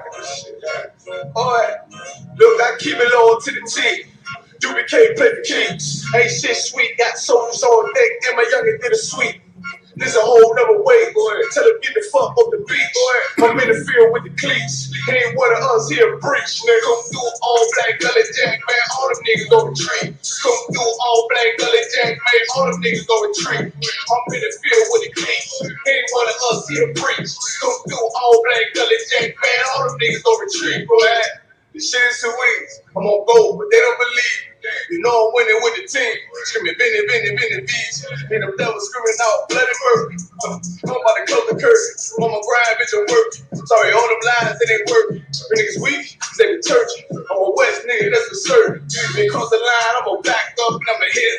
Alright. Look, I keep it low to the T. Duke can't play for keys. Ain't shit sweet, got souls on deck, and my youngin' did a sweet. This a whole nother way, boy. Tell him get the fuck up the beat, boy. I'm in the field with the cleats. Ain't one of us here breach, nigga. Come through all black gully jack, man. All them niggas go retreat. Come through all black gully jack, man. All them niggas go retreat. I'm in the field with the cleats. Ain't one of us here breach. Come through all black gully jack, man. All them niggas go retreat, boy. This shit is too easy. I'm on gold, but they don't believe. You know I'm winning with the team. Screaming Benny, Benny, Benny beats. And them devils screaming out bloody murder. I'm about to close the curtain. On my grind, bitch, I'm working. Sorry, all them lines, it ain't working. When niggas weak, they be churchy. I'm a West nigga, that's for certain. Because the line, I'm gonna back up and I'm gonna hit